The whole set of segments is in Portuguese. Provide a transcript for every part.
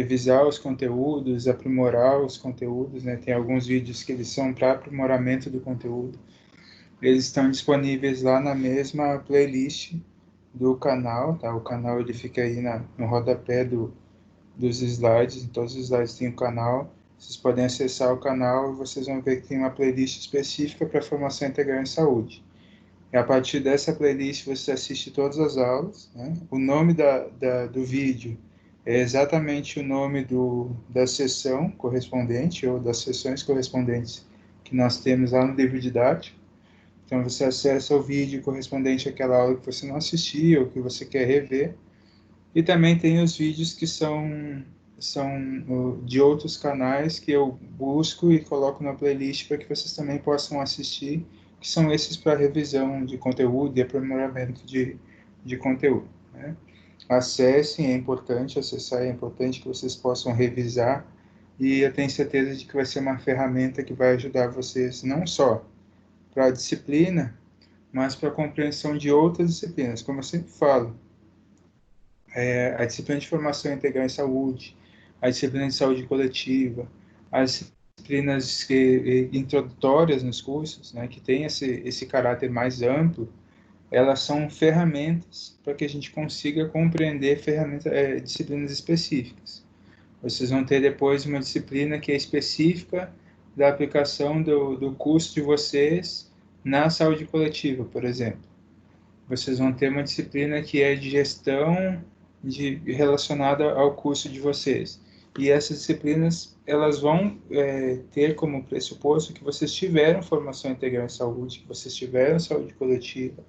revisar os conteúdos, aprimorar os conteúdos, né? Tem alguns vídeos que eles são para aprimoramento do conteúdo. Eles estão disponíveis lá na mesma playlist do canal, tá? O canal ele fica aí no rodapé dos slides, em todos os slides tem o canal. Vocês podem acessar o canal e vocês vão ver que tem uma playlist específica para formação integral em saúde. E a partir dessa playlist você assiste todas as aulas, né? O nome do vídeo é exatamente o nome da sessão correspondente ou das sessões correspondentes que nós temos lá no livro didático. Então você acessa o vídeo correspondente àquela aula que você não assistiu ou que você quer rever. E também tem os vídeos que são de outros canais que eu busco e coloco na playlist para que vocês também possam assistir, que são esses para revisão de conteúdo e aprimoramento de conteúdo, né? Acessem, é importante acessar, é importante que vocês possam revisar, e eu tenho certeza de que vai ser uma ferramenta que vai ajudar vocês não só para a disciplina, mas para a compreensão de outras disciplinas. Como eu sempre falo, a disciplina de formação integral em saúde, a disciplina de saúde coletiva, as disciplinas introdutórias nos cursos, né, que tem esse caráter mais amplo, elas são ferramentas para que a gente consiga compreender disciplinas específicas. Vocês vão ter depois uma disciplina que é específica da aplicação do curso de vocês na saúde coletiva, por exemplo. Vocês vão ter uma disciplina que é de gestão relacionada ao curso de vocês. E essas disciplinas, elas vão ter como pressuposto que vocês tiveram formação integral em saúde, que vocês tiveram saúde coletiva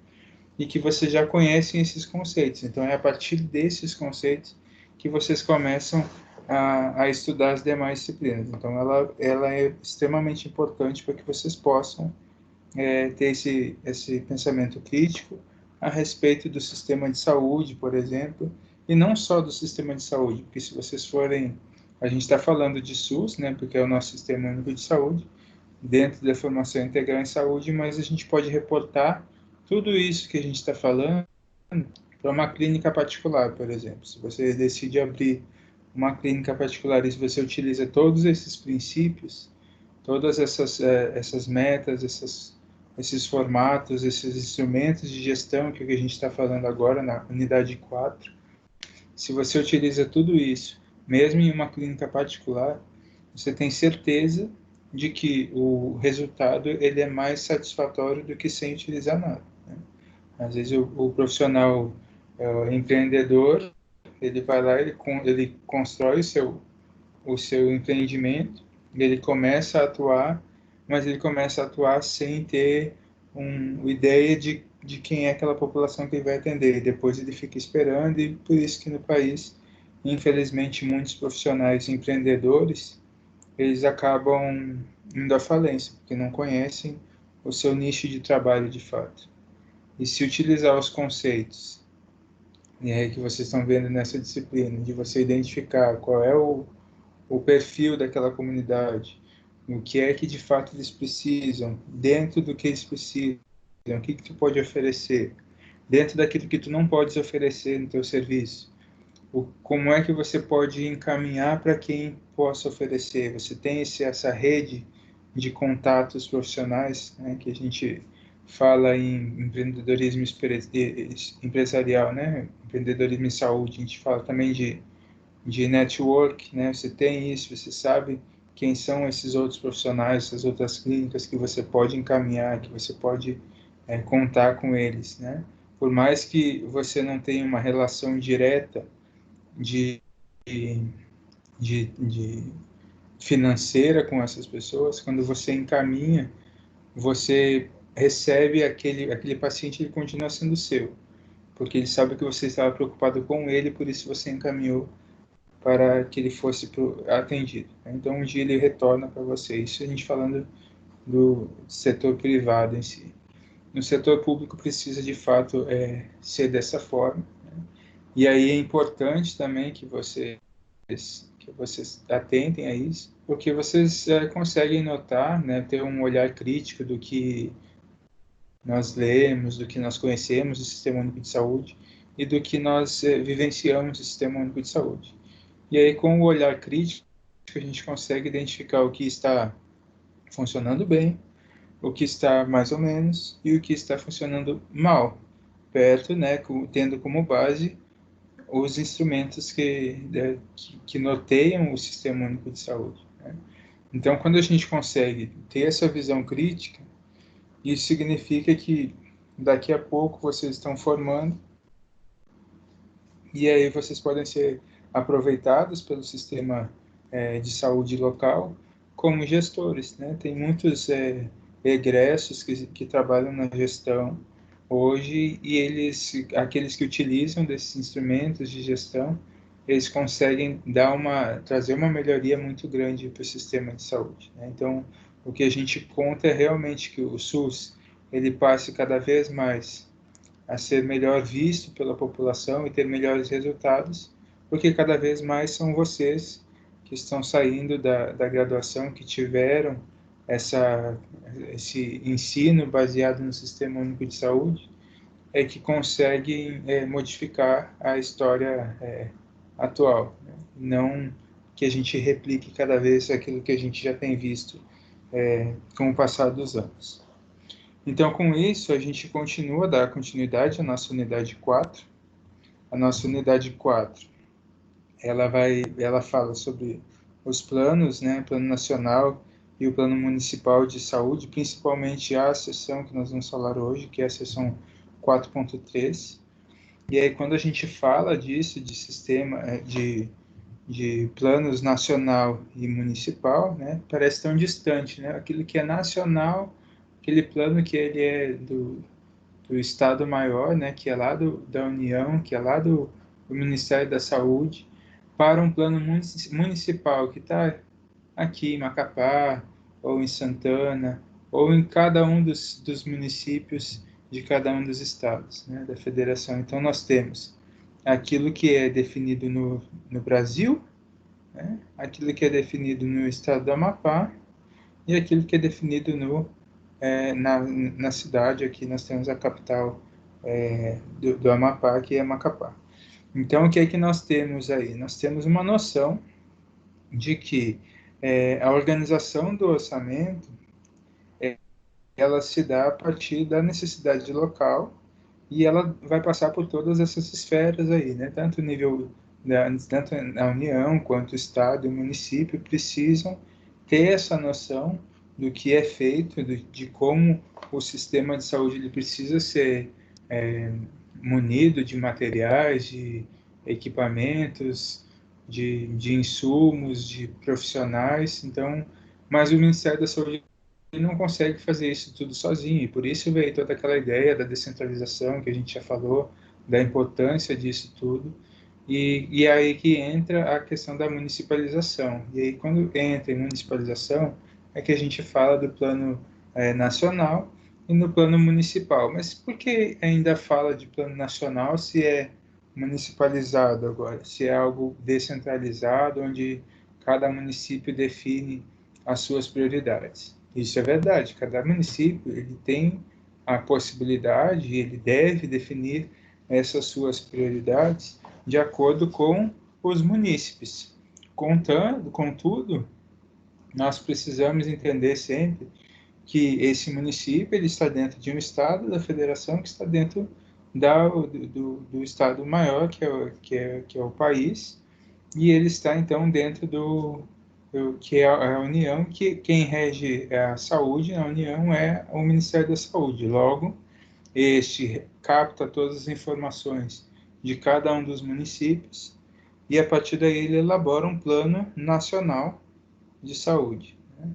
e que vocês já conhecem esses conceitos. Então, é a partir desses conceitos que vocês começam a estudar as demais disciplinas. Então, ela é extremamente importante para que vocês possam ter esse pensamento crítico a respeito do sistema de saúde, por exemplo, e não só do sistema de saúde, porque se vocês forem, a gente está falando de SUS, né, porque é o nosso Sistema Único de Saúde, dentro da formação integral em saúde, mas a gente pode reportar tudo isso que a gente está falando para uma clínica particular, por exemplo. Se você decide abrir uma clínica particular e se você utiliza todos esses princípios, todas essas metas, esses formatos, esses instrumentos de gestão que a gente está falando agora na unidade 4, se você utiliza tudo isso, mesmo em uma clínica particular, você tem certeza de que o resultado ele é mais satisfatório do que sem utilizar nada, né? Às vezes o profissional empreendedor, ele vai lá, ele constrói o seu empreendimento, ele começa a atuar, mas ele começa a atuar sem ter uma ideia de quem é aquela população que ele vai atender. E depois ele fica esperando, e por isso que no país, infelizmente, muitos profissionais empreendedores, eles acabam indo à falência, porque não conhecem o seu nicho de trabalho de fato. E se utilizar os conceitos que vocês estão vendo nessa disciplina, de você identificar qual é o perfil daquela comunidade, o que é que de fato eles precisam, dentro do que eles precisam, o que tu pode oferecer, dentro daquilo que tu não podes oferecer no teu serviço, como é que você pode encaminhar para quem possa oferecer. Você tem essa rede de contatos profissionais, né, que a gente fala em empreendedorismo empresarial, né, empreendedorismo em saúde, a gente fala também de network, né? Você tem isso, você sabe quem são esses outros profissionais, essas outras clínicas que você pode encaminhar, que você pode contar com eles, né? Por mais que você não tenha uma relação direta de, de financeira com essas pessoas, quando você encaminha, você recebe aquele paciente, ele continua sendo seu, porque ele sabe que você estava preocupado com ele, por isso você encaminhou para que ele fosse atendido. Então, um dia ele retorna para você. Isso a gente falando do setor privado em si. No setor público precisa, de fato, ser dessa forma, né? E aí é importante também que vocês atentem a isso, porque vocês conseguem notar, né, ter um olhar crítico do que nós lemos, do que nós conhecemos do Sistema Único de Saúde e do que nós vivenciamos do Sistema Único de Saúde. E aí, com o olhar crítico, a gente consegue identificar o que está funcionando bem, o que está mais ou menos e o que está funcionando mal, perto, né, tendo como base os instrumentos que norteiam o Sistema Único de Saúde, né? Então, quando a gente consegue ter essa visão crítica, isso significa que daqui a pouco vocês estão formando e aí vocês podem ser aproveitados pelo sistema de saúde local como gestores, né? Tem muitos egressos que trabalham na gestão hoje e aqueles que utilizam desses instrumentos de gestão, eles conseguem trazer uma melhoria muito grande para o sistema de saúde, né? Então, o que a gente conta é realmente que o SUS ele passe cada vez mais a ser melhor visto pela população e ter melhores resultados, porque cada vez mais são vocês que estão saindo da graduação, que tiveram esse ensino baseado no Sistema Único de Saúde, que conseguem modificar a história atual, né? Não que a gente replique cada vez aquilo que a gente já tem visto com o passar dos anos. Então, com isso, a gente continua a dar continuidade à nossa unidade 4. A nossa unidade 4, ela fala sobre os planos, né, plano nacional e o plano municipal de saúde, principalmente a seção que nós vamos falar hoje, que é a seção 4.3. E aí, quando a gente fala disso, de sistema, de planos nacional e municipal, né, parece tão distante, né? Aquilo que é nacional, aquele plano que ele é do Estado maior, né, que é lá da União, que é lá do Ministério da Saúde, para um plano municipal que está aqui em Macapá, ou em Santana, ou em cada um dos municípios de cada um dos estados, né, da federação. Então, nós temos aquilo que é definido no Brasil, né, aquilo que é definido no estado do Amapá e aquilo que é definido na cidade. Aqui nós temos a capital do Amapá, que é Macapá. Então, o que é que nós temos aí? Nós temos uma noção de que a organização do orçamento ela se dá a partir da necessidade local e ela vai passar por todas essas esferas aí, né? Tanto o nível tanto a União quanto o Estado e o município precisam ter essa noção do que é feito, de como o sistema de saúde ele precisa ser munido de materiais, de equipamentos, de insumos, de profissionais. Então, mas o Ministério da Saúde ele não consegue fazer isso tudo sozinho, e por isso veio toda aquela ideia da descentralização que a gente já falou, da importância disso tudo, e é aí que entra a questão da municipalização. E aí, quando entra em municipalização, é que a gente fala do plano nacional e no plano municipal. Mas por que ainda fala de plano nacional se é municipalizado agora? Se é algo descentralizado, onde cada município define as suas prioridades? Isso é verdade, cada município ele tem a possibilidade, ele deve definir essas suas prioridades de acordo com os munícipes. Contudo, nós precisamos entender sempre que esse município ele está dentro de um estado da federação que está dentro do estado maior, que é o país, e ele está então dentro que é a União, que quem rege a saúde na União é o Ministério da Saúde. Logo, este capta todas as informações de cada um dos municípios e a partir daí ele elabora um plano nacional de saúde, né?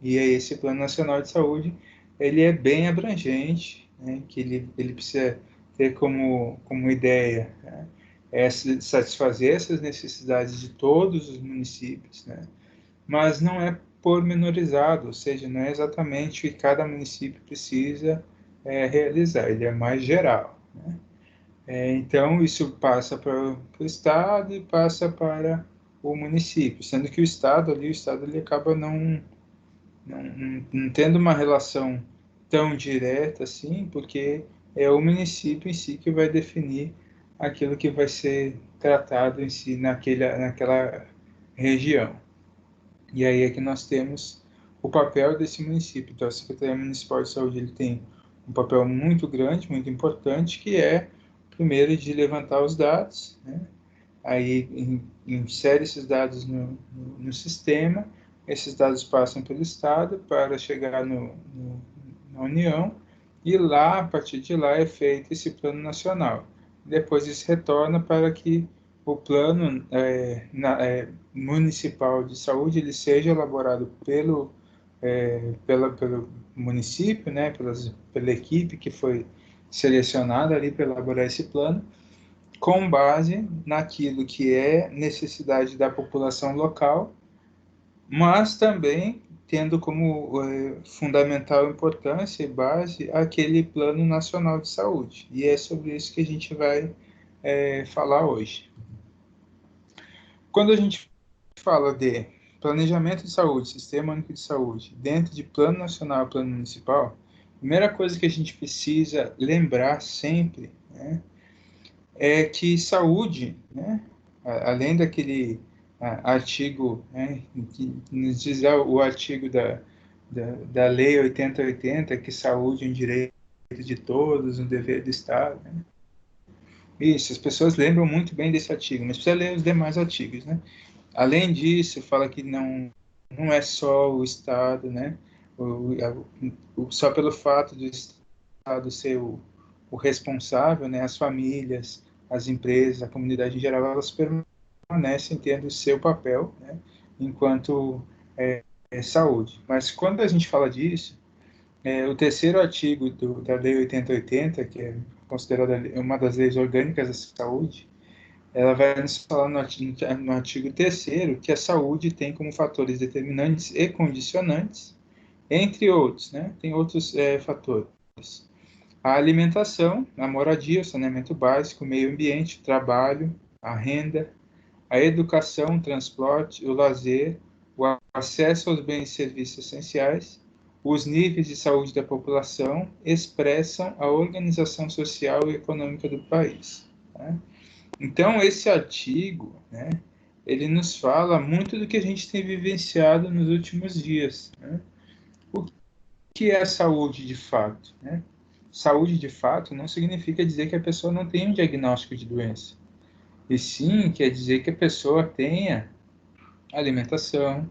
E aí esse plano nacional de saúde ele é bem abrangente, né? Que ele precisa ter como ideia, né? Satisfazer essas necessidades de todos os municípios, né? Mas não é pormenorizado, ou seja, não é exatamente o que cada município precisa realizar, ele é mais geral, né? Então, isso passa para o Estado e passa para o município, sendo que o Estado ele acaba não tendo uma relação tão direta assim, porque é o município em si que vai definir aquilo que vai ser tratado em si naquela região. E aí é que nós temos o papel desse município. Então, a Secretaria Municipal de Saúde ele tem um papel muito grande, muito importante, que é, primeiro, de levantar os dados, né? Aí insere esses dados no sistema, esses dados passam pelo Estado para chegar na União, e lá, a partir de lá, é feito esse plano nacional. Depois isso retorna para que o plano municipal de saúde ele seja elaborado pelo município, né, pela equipe que foi selecionada ali para elaborar esse plano, com base naquilo que é necessidade da população local, mas também tendo como fundamental importância e base aquele Plano Nacional de Saúde. E é sobre isso que a gente vai falar hoje. Quando a gente fala de planejamento de saúde, sistema único de saúde, dentro de plano nacional e plano municipal, a primeira coisa que a gente precisa lembrar sempre, né, é que saúde, né, além daquele artigo, né, que nos diz o artigo da Lei 8080, que saúde é um direito de todos, um dever do Estado. Né? Isso, as pessoas lembram muito bem desse artigo, mas precisa ler os demais artigos. Né? Além disso, fala que não é só o Estado, né? Só pelo fato do Estado ser o responsável, né? As famílias, as empresas, a comunidade em geral, elas permanecem tendo o seu papel, né? Enquanto saúde. Mas quando a gente fala disso, o terceiro artigo da Lei 8080, que é considerada uma das leis orgânicas da saúde, ela vai nos falar no artigo 3º que a saúde tem como fatores determinantes e condicionantes, entre outros, né? Tem outros fatores. A alimentação, a moradia, o saneamento básico, o meio ambiente, o trabalho, a renda, a educação, o transporte, o lazer, o acesso aos bens e serviços essenciais, os níveis de saúde da população expressam a organização social e econômica do país. Né? Então, esse artigo, né, ele nos fala muito do que a gente tem vivenciado nos últimos dias. Né? O que é a saúde de fato? Né? Saúde de fato não significa dizer que a pessoa não tem um diagnóstico de doença. E sim quer dizer que a pessoa tenha alimentação,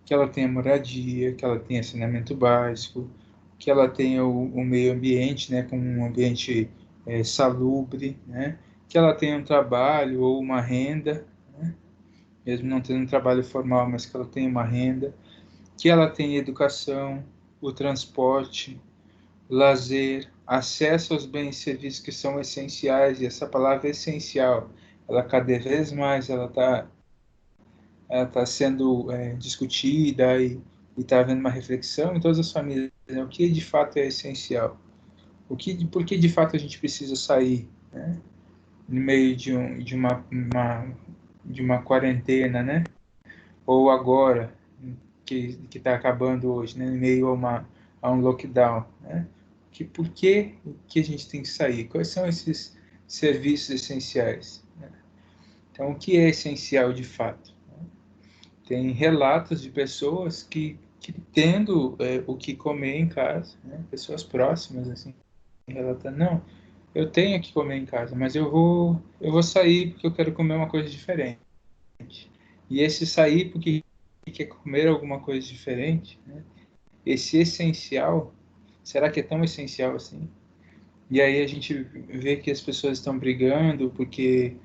que ela tenha moradia, que ela tenha saneamento básico, que ela tenha o meio ambiente, né, como um ambiente salubre, né, que ela tenha um trabalho ou uma renda, né, mesmo não tendo um trabalho formal, mas que ela tenha uma renda, que ela tenha educação, o transporte, lazer, acesso aos bens e serviços que são essenciais, e essa palavra é essencial, ela cada vez mais ela está sendo discutida e está havendo uma reflexão em todas as famílias, né? O que de fato é essencial, por que de fato a gente precisa sair, né? No meio de uma quarentena, né? Ou agora, que está acabando hoje, né? No meio a um lockdown, né? Por que a gente tem que sair? Quais são esses serviços essenciais? Né? Então, o que é essencial de fato? Tem relatos de pessoas que tendo o que comer em casa, né? Pessoas próximas, assim, relatando, não, eu tenho que comer em casa, mas eu vou sair porque eu quero comer uma coisa diferente. E esse sair porque quer comer alguma coisa diferente, né? Esse essencial, será que é tão essencial assim? E aí a gente vê que as pessoas estão brigando porque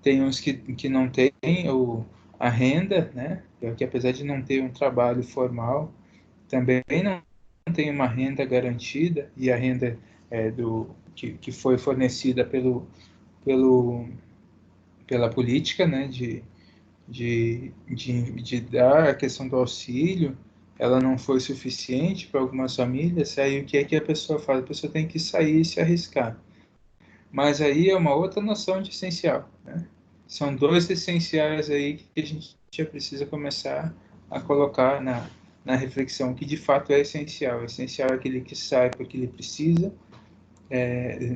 tem uns que não têm a renda, né? Que apesar de não ter um trabalho formal, também não tem uma renda garantida, e a renda que foi fornecida pelo, pela política, né? De dar a questão do auxílio, ela não foi suficiente para algumas famílias, aí o que é que a pessoa faz? A pessoa tem que sair e se arriscar. Mas aí é uma outra noção de essencial, né? São dois essenciais aí que a gente já precisa começar a colocar na reflexão, que de fato é essencial. Essencial é aquele que sai porque ele precisa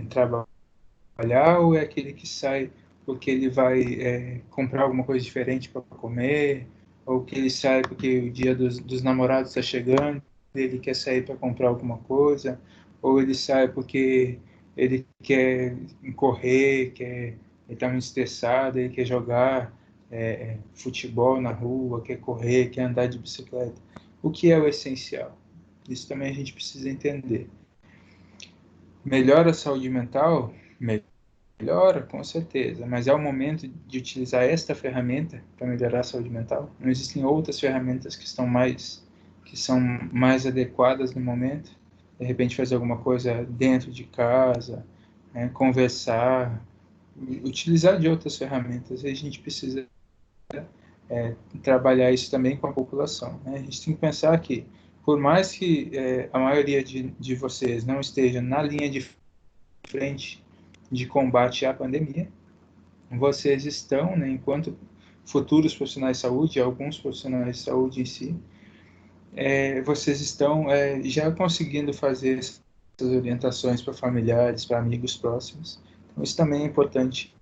trabalhar, ou é aquele que sai porque ele vai comprar alguma coisa diferente para comer, ou que ele sai porque o dia dos namorados está chegando, ele quer sair para comprar alguma coisa, ou ele sai porque ele quer correr, ele está muito estressado, ele quer jogar futebol na rua, quer correr, quer andar de bicicleta. O que é o essencial? Isso também a gente precisa entender. Melhora a saúde mental? Melhora, com certeza, mas é o momento de utilizar esta ferramenta para melhorar a saúde mental. Não existem outras ferramentas que são mais adequadas no momento. De repente fazer alguma coisa dentro de casa, né, conversar, utilizar de outras ferramentas. E a gente precisa trabalhar isso também com a população, né? A gente tem que pensar que, por mais que a maioria de vocês não esteja na linha de frente de combate à pandemia, vocês estão, né, enquanto futuros profissionais de saúde, alguns profissionais de saúde em si, vocês estão já conseguindo fazer essas orientações para familiares, para amigos próximos. Então, isso também é importante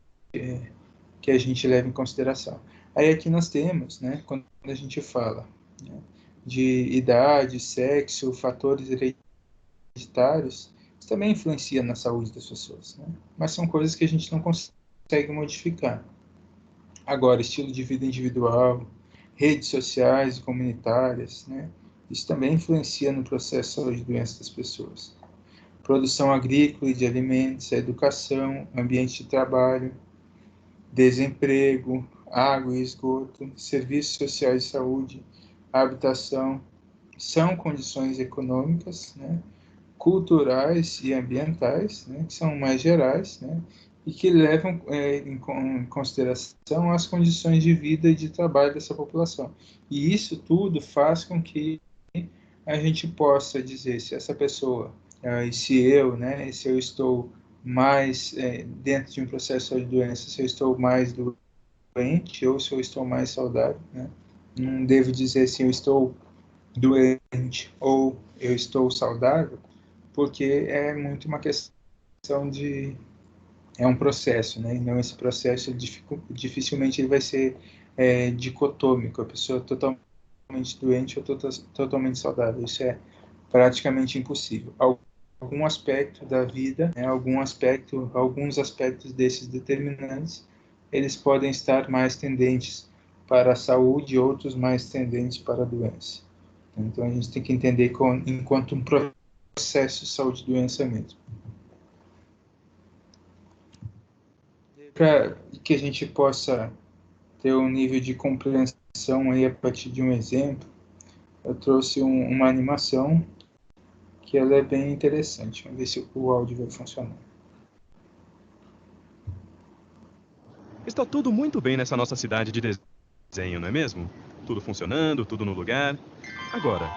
que a gente leve em consideração. Aí aqui nós temos, né, quando a gente fala, né, de idade, sexo, fatores hereditários, isso também influencia na saúde das pessoas, né? Mas são coisas que a gente não consegue modificar. Agora, estilo de vida individual, redes sociais e comunitárias, né? Isso também influencia no processo de saúde e doença das pessoas. Produção agrícola e de alimentos, educação, ambiente de trabalho, desemprego, água e esgoto, serviços sociais de saúde, habitação, são condições econômicas, né, culturais e ambientais, né, que são mais gerais, né, e que levam em consideração as condições de vida e de trabalho dessa população. E isso tudo faz com que a gente possa dizer se essa pessoa, se eu estou mais dentro de um processo de doença, se eu estou mais doente ou se eu estou mais saudável, né? Não devo dizer se eu estou doente ou eu estou saudável, porque é muito uma questão de um processo, né? Então esse processo dificilmente ele vai ser dicotômico, a pessoa totalmente doente ou totalmente saudável. Isso é praticamente impossível. Algum aspecto da vida, né, alguns aspectos desses determinantes, eles podem estar mais tendentes para a saúde e outros mais tendentes para a doença. Então a gente tem que entender enquanto um processo de saúde e doença mesmo. Para que a gente possa ter um nível de compreensão aí a partir de um exemplo, eu trouxe uma animação que ela é bem interessante. Vamos ver se o áudio vai funcionar. Está tudo muito bem nessa nossa cidade de desenho, não é mesmo? Tudo funcionando, tudo no lugar. Agora,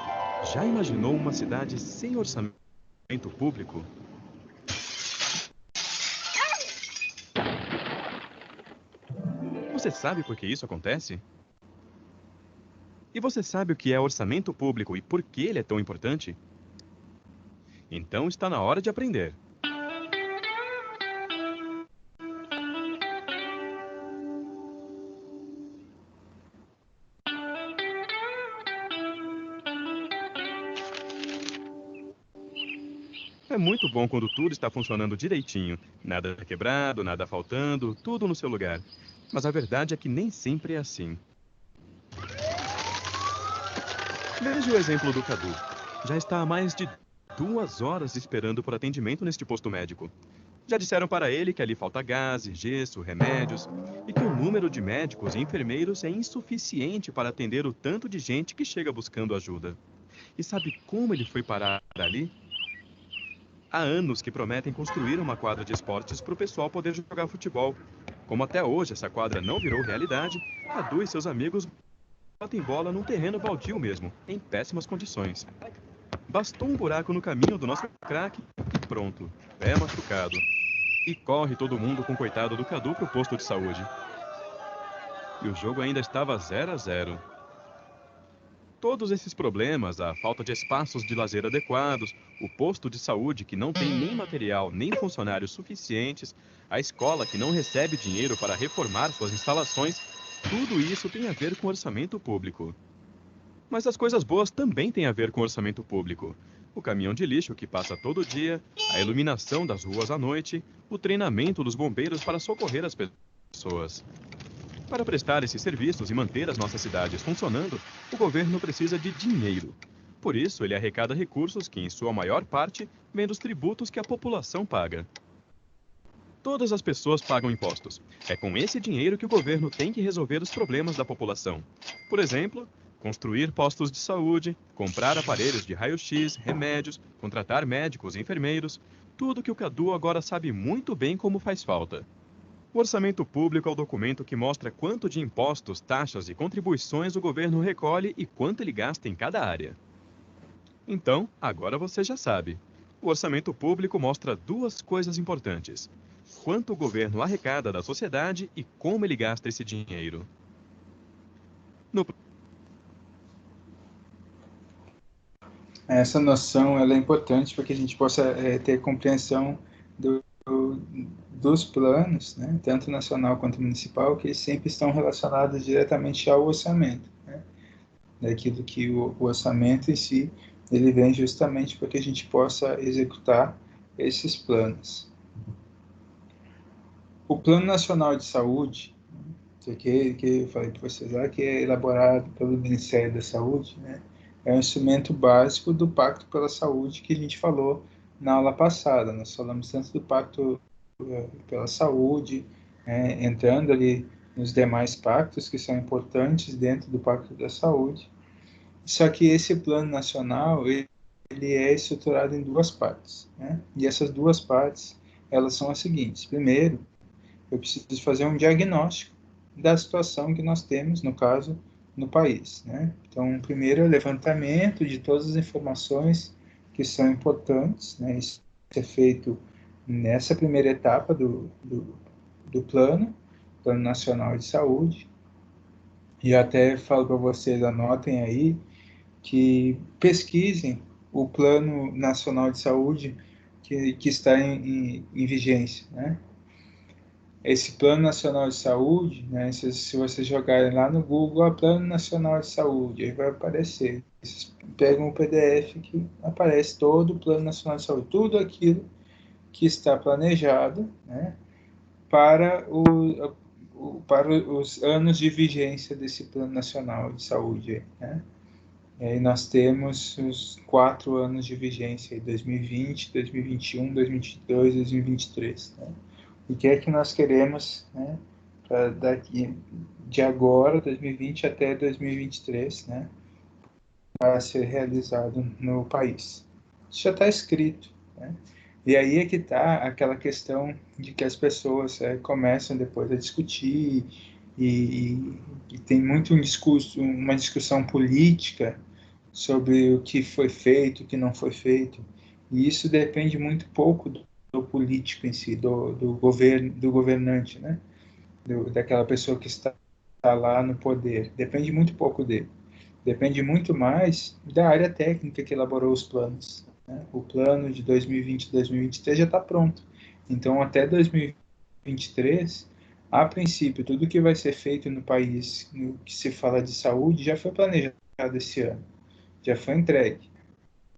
já imaginou uma cidade sem orçamento público? Você sabe por que isso acontece? E você sabe o que é orçamento público e por que ele é tão importante? Então está na hora de aprender. É muito bom quando tudo está funcionando direitinho. Nada quebrado, nada faltando, tudo no seu lugar. Mas a verdade é que nem sempre é assim. Veja o exemplo do Cadu. Já está há mais de 2 horas esperando por atendimento neste posto médico. Já disseram para ele que ali falta gás, gesso, remédios e que o número de médicos e enfermeiros é insuficiente para atender o tanto de gente que chega buscando ajuda. E sabe como ele foi parar ali? Há anos que prometem construir uma quadra de esportes para o pessoal poder jogar futebol. Como até hoje essa quadra não virou realidade, Cadu e seus amigos batem bola num terreno baldio mesmo, em péssimas condições. Bastou um buraco no caminho do nosso craque e pronto, pé machucado. E corre todo mundo com o coitado do Cadu pro posto de saúde. E o jogo ainda estava 0-0. Todos esses problemas, a falta de espaços de lazer adequados, o posto de saúde que não tem nem material nem funcionários suficientes, a escola que não recebe dinheiro para reformar suas instalações, tudo isso tem a ver com orçamento público. Mas as coisas boas também têm a ver com orçamento público. O caminhão de lixo que passa todo dia, a iluminação das ruas à noite, o treinamento dos bombeiros para socorrer as pessoas. Para prestar esses serviços e manter as nossas cidades funcionando, o governo precisa de dinheiro. Por isso, ele arrecada recursos que, em sua maior parte, vêm dos tributos que a população paga. Todas as pessoas pagam impostos. É com esse dinheiro que o governo tem que resolver os problemas da população. Por exemplo, construir postos de saúde, comprar aparelhos de raio-x, remédios, contratar médicos e enfermeiros, tudo que o Cadu agora sabe muito bem como faz falta. O orçamento público é o documento que mostra quanto de impostos, taxas e contribuições o governo recolhe e quanto ele gasta em cada área. Então, agora você já sabe. O orçamento público mostra duas coisas importantes: quanto o governo arrecada da sociedade e como ele gasta esse dinheiro. No Essa noção ela é importante para que a gente possa ter compreensão dos planos, né, tanto nacional quanto municipal, que sempre estão relacionados diretamente ao orçamento, né, daquilo que o orçamento em si, ele vem justamente para que a gente possa executar esses planos. O Plano Nacional de Saúde, que eu falei para vocês lá, que é elaborado pelo Ministério da Saúde, né, é um instrumento básico do Pacto pela Saúde que a gente falou na aula passada. Nós falamos tanto do Pacto pela Saúde, entrando ali nos demais pactos que são importantes dentro do Pacto da Saúde. Só que esse plano nacional, ele é estruturado em duas partes, né? E essas duas partes, elas são as seguintes. Primeiro, eu preciso fazer um diagnóstico da situação que nós temos, no caso, no país, né? Então, primeiro é o levantamento de todas as informações que são importantes, né? Isso é feito nessa primeira etapa do Plano Nacional de Saúde. E até falo para vocês, anotem aí, que pesquisem o Plano Nacional de Saúde que está em vigência, né? Esse Plano Nacional de Saúde, né, se vocês jogarem lá no Google, Plano Nacional de Saúde, aí vai aparecer. Vocês pegam o PDF que aparece todo o Plano Nacional de Saúde, tudo aquilo que está planejado, né, para, para os anos de vigência desse Plano Nacional de Saúde, né? E aí nós temos os 4 anos de vigência, 2020, 2021, 2022, 2023. Né? O que é que nós queremos, né, para daqui de agora, 2020 até 2023, né, para ser realizado no país. Isso já está escrito, né? E aí é que está aquela questão de que as pessoas começam depois a discutir e tem muito uma discussão política sobre o que foi feito, o que não foi feito. E isso depende muito pouco do político em si, do governante, né? Daquela pessoa que está lá no poder. Depende muito pouco dele. Depende muito mais da área técnica que elaborou os planos, né? O plano de 2020 e 2023 já está pronto. Então, até 2023, a princípio, tudo que vai ser feito no país, no que se fala de saúde, já foi planejado esse ano, já foi entregue.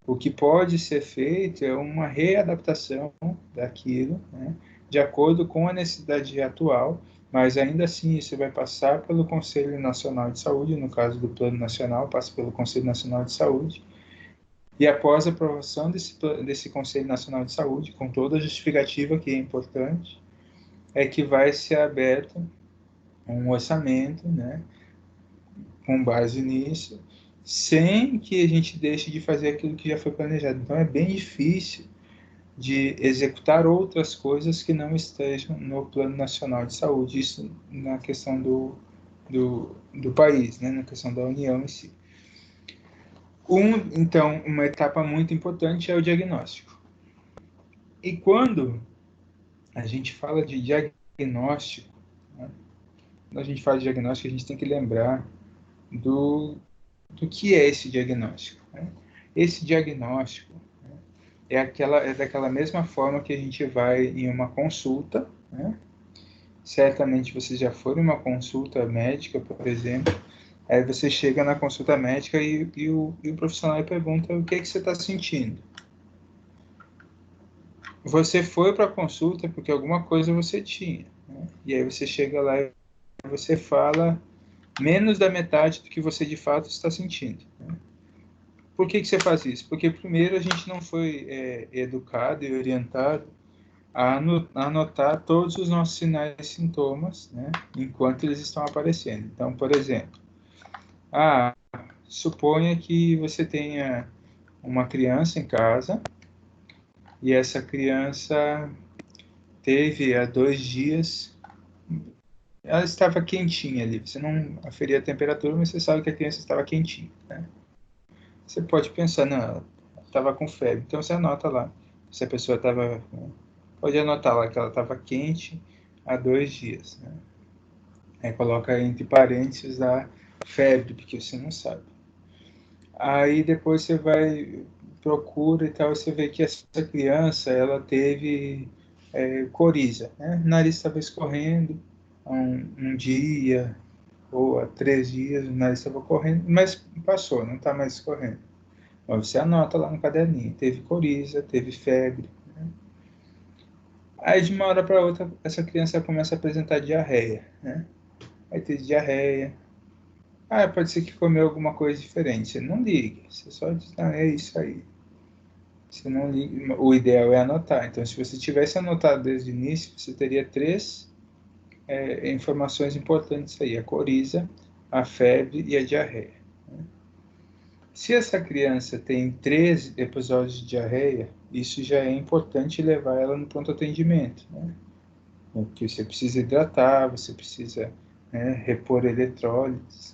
O que pode ser feito é uma readaptação daquilo, né, de acordo com a necessidade atual, mas ainda assim isso vai passar pelo Conselho Nacional de Saúde, no caso do Plano Nacional, passa pelo Conselho Nacional de Saúde, e após a aprovação desse Conselho Nacional de Saúde, com toda a justificativa que é importante, é que vai ser aberto um orçamento, né, com base nisso, sem que a gente deixe de fazer aquilo que já foi planejado. Então é bem difícil de executar outras coisas que não estejam no Plano Nacional de Saúde, isso na questão do país, né, na questão da União em si. Então, uma etapa muito importante é o diagnóstico. E quando a gente fala de diagnóstico, né, quando a gente fala de diagnóstico, a gente tem que lembrar O que é esse diagnóstico? Né? Esse diagnóstico, né, é daquela mesma forma que a gente vai em uma consulta, né? Certamente você já foi em uma consulta médica, por exemplo, aí você chega na consulta médica e o profissional pergunta o que é que você está sentindo. Você foi para a consulta porque alguma coisa você tinha, né? E aí você chega lá e você fala menos da metade do que você de fato está sentindo, né? Por que você faz isso? Porque primeiro a gente não foi educado e orientado a anotar todos os nossos sinais e sintomas, né, enquanto eles estão aparecendo. Então, por exemplo, suponha que você tenha uma criança em casa e essa criança teve há 2 dias, ela estava quentinha ali. Você não aferia a temperatura, mas você sabe que a criança estava quentinha, né? Você pode pensar, não, ela estava com febre. Então você anota lá. Se a pessoa estava... Pode anotar lá que ela estava quente há 2 dias, né? Aí coloca entre parênteses a febre, porque você não sabe. Aí depois você vai, procura e tal, você vê que essa criança, ela teve coriza, né? O nariz estava escorrendo há um dia ou há 3 dias, o nariz estava correndo, mas passou, não está mais escorrendo. Mas você anota lá no caderninho, teve coriza, teve febre, né? Aí de uma hora para outra, essa criança começa a apresentar diarreia, né? Aí teve diarreia. Pode ser que comeu alguma coisa diferente. Você não liga, você só diz, não, é isso aí. Você não liga. O ideal é anotar. Então, se você tivesse anotado desde o início, você teria 3 informações importantes aí: a coriza, a febre e a diarreia. Se essa criança tem 3 episódios de diarreia, isso já é importante levar ela no pronto atendimento, né? Porque você precisa hidratar, você precisa, né, repor eletrólitos.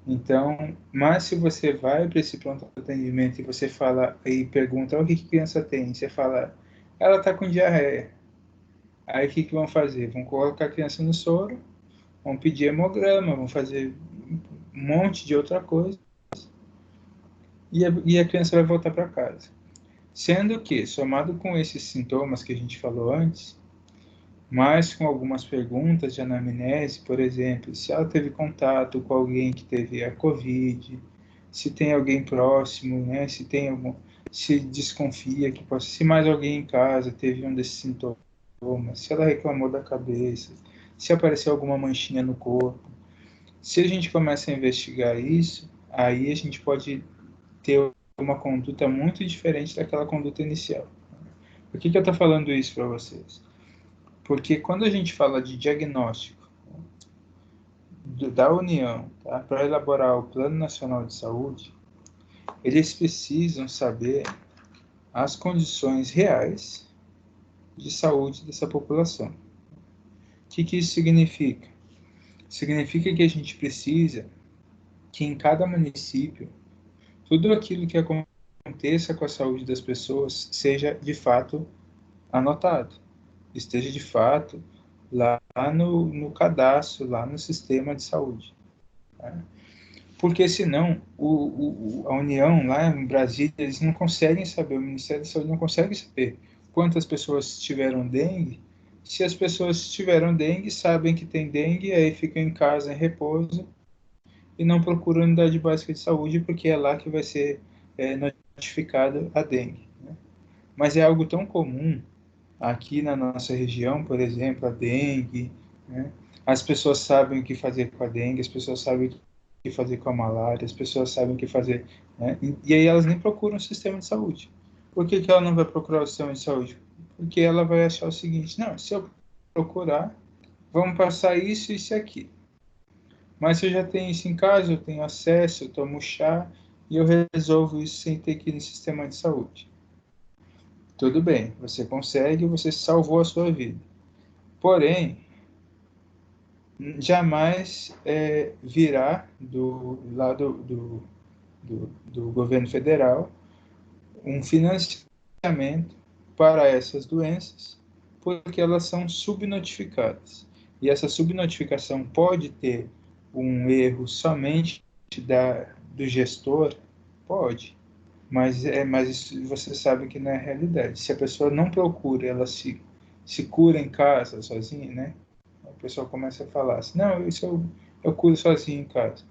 Então, mas se você vai para esse pronto atendimento e você fala e pergunta o que a criança tem, você fala, ela está com diarreia. Aí o que vão fazer? Vão colocar a criança no soro, vão pedir hemograma, vão fazer um monte de outra coisa e a criança vai voltar para casa. Sendo que, somado com esses sintomas que a gente falou antes, mas com algumas perguntas de anamnese, por exemplo, se ela teve contato com alguém que teve a Covid, se tem alguém próximo, né, se desconfia que possa, se mais alguém em casa teve um desses sintomas, se ela reclamou da cabeça, se apareceu alguma manchinha no corpo. Se a gente começa a investigar isso, aí a gente pode ter uma conduta muito diferente daquela conduta inicial. Por que eu estou falando isso para vocês? Porque quando a gente fala de diagnóstico da União, tá, para elaborar o Plano Nacional de Saúde, eles precisam saber as condições reais de saúde dessa população. O que isso significa? Significa que a gente precisa que em cada município, tudo aquilo que aconteça com a saúde das pessoas seja de fato anotado, esteja de fato lá no cadastro, lá no sistema de saúde. Tá? Porque senão a União lá em Brasília, eles não conseguem saber, o Ministério da Saúde não consegue saber quantas pessoas tiveram dengue. Se as pessoas tiveram dengue, sabem que tem dengue, aí ficam em casa em repouso e não procuram a unidade básica de saúde, porque é lá que vai ser notificado a dengue, né? Mas é algo tão comum aqui na nossa região, por exemplo, a dengue, né? As pessoas sabem o que fazer com a dengue, as pessoas sabem o que fazer com a malária, as pessoas sabem o que fazer, né? E aí elas nem procuram o sistema de saúde. Por que ela não vai procurar o sistema de saúde? Porque ela vai achar o seguinte, não, se eu procurar, vamos passar isso e isso aqui. Mas se eu já tenho isso em casa, eu tenho acesso, eu tomo chá e eu resolvo isso sem ter que ir no sistema de saúde. Tudo bem, você consegue, você salvou a sua vida. Porém, jamais virá do lado do governo federal um financiamento para essas doenças, porque elas são subnotificadas. E essa subnotificação pode ter um erro somente do gestor? Pode, mas isso você sabe que não é a realidade. Se a pessoa não procura, ela se cura em casa sozinha, né? A pessoa começa a falar assim, não, isso eu curo sozinho em casa.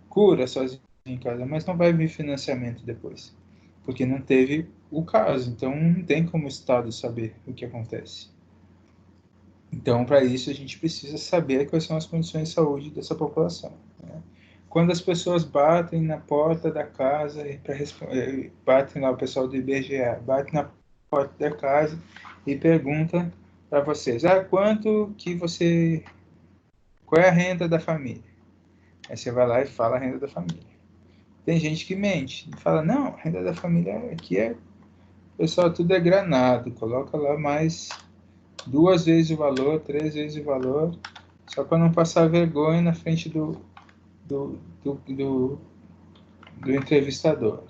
Cura sozinho em casa, mas não vai vir financiamento depois, porque não teve o caso, então não tem como o Estado saber o que acontece. Então, para isso, a gente precisa saber quais são as condições de saúde dessa população, né? Quando as pessoas batem na porta da casa, batem lá o pessoal do IBGE, bate na porta da casa e pergunta para vocês, qual é a renda da família? Aí você vai lá e fala a renda da família. Tem gente que mente, fala, não, a renda da família aqui pessoal, tudo é granado, coloca lá mais 2 vezes o valor, 3 vezes o valor, só para não passar vergonha na frente do, do, do, do entrevistador.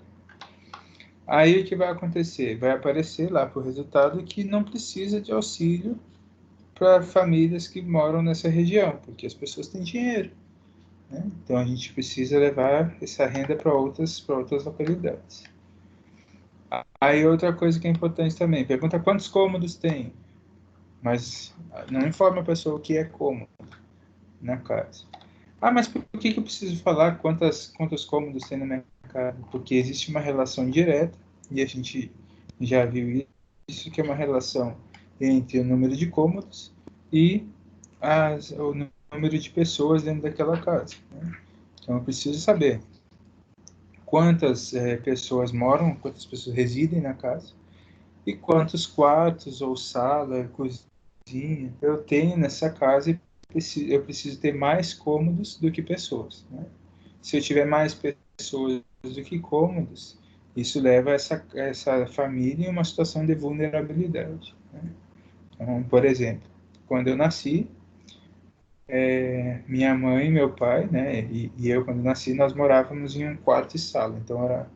Aí o que vai acontecer? Vai aparecer lá para o resultado que não precisa de auxílio para famílias que moram nessa região, porque as pessoas têm dinheiro, né? Então a gente precisa levar essa renda para outras localidades. Aí outra coisa que é importante também, pergunta quantos cômodos tem, mas não informa a pessoa o que é cômodo na casa. Mas por que eu preciso falar quantos cômodos tem na minha casa? Porque existe uma relação direta, e a gente já viu isso, que é uma relação entre o número de cômodos e o número de pessoas dentro daquela casa, né? Então eu preciso saber quantas pessoas moram, quantas pessoas residem na casa, e quantos quartos ou sala, cozinha eu tenho nessa casa, e eu preciso ter mais cômodos do que pessoas, né? Se eu tiver mais pessoas do que cômodos, isso leva essa família em uma situação de vulnerabilidade, né? Então, por exemplo, quando eu nasci, minha mãe e meu pai, né, e eu, quando nasci, nós morávamos em um quarto e sala. Então, era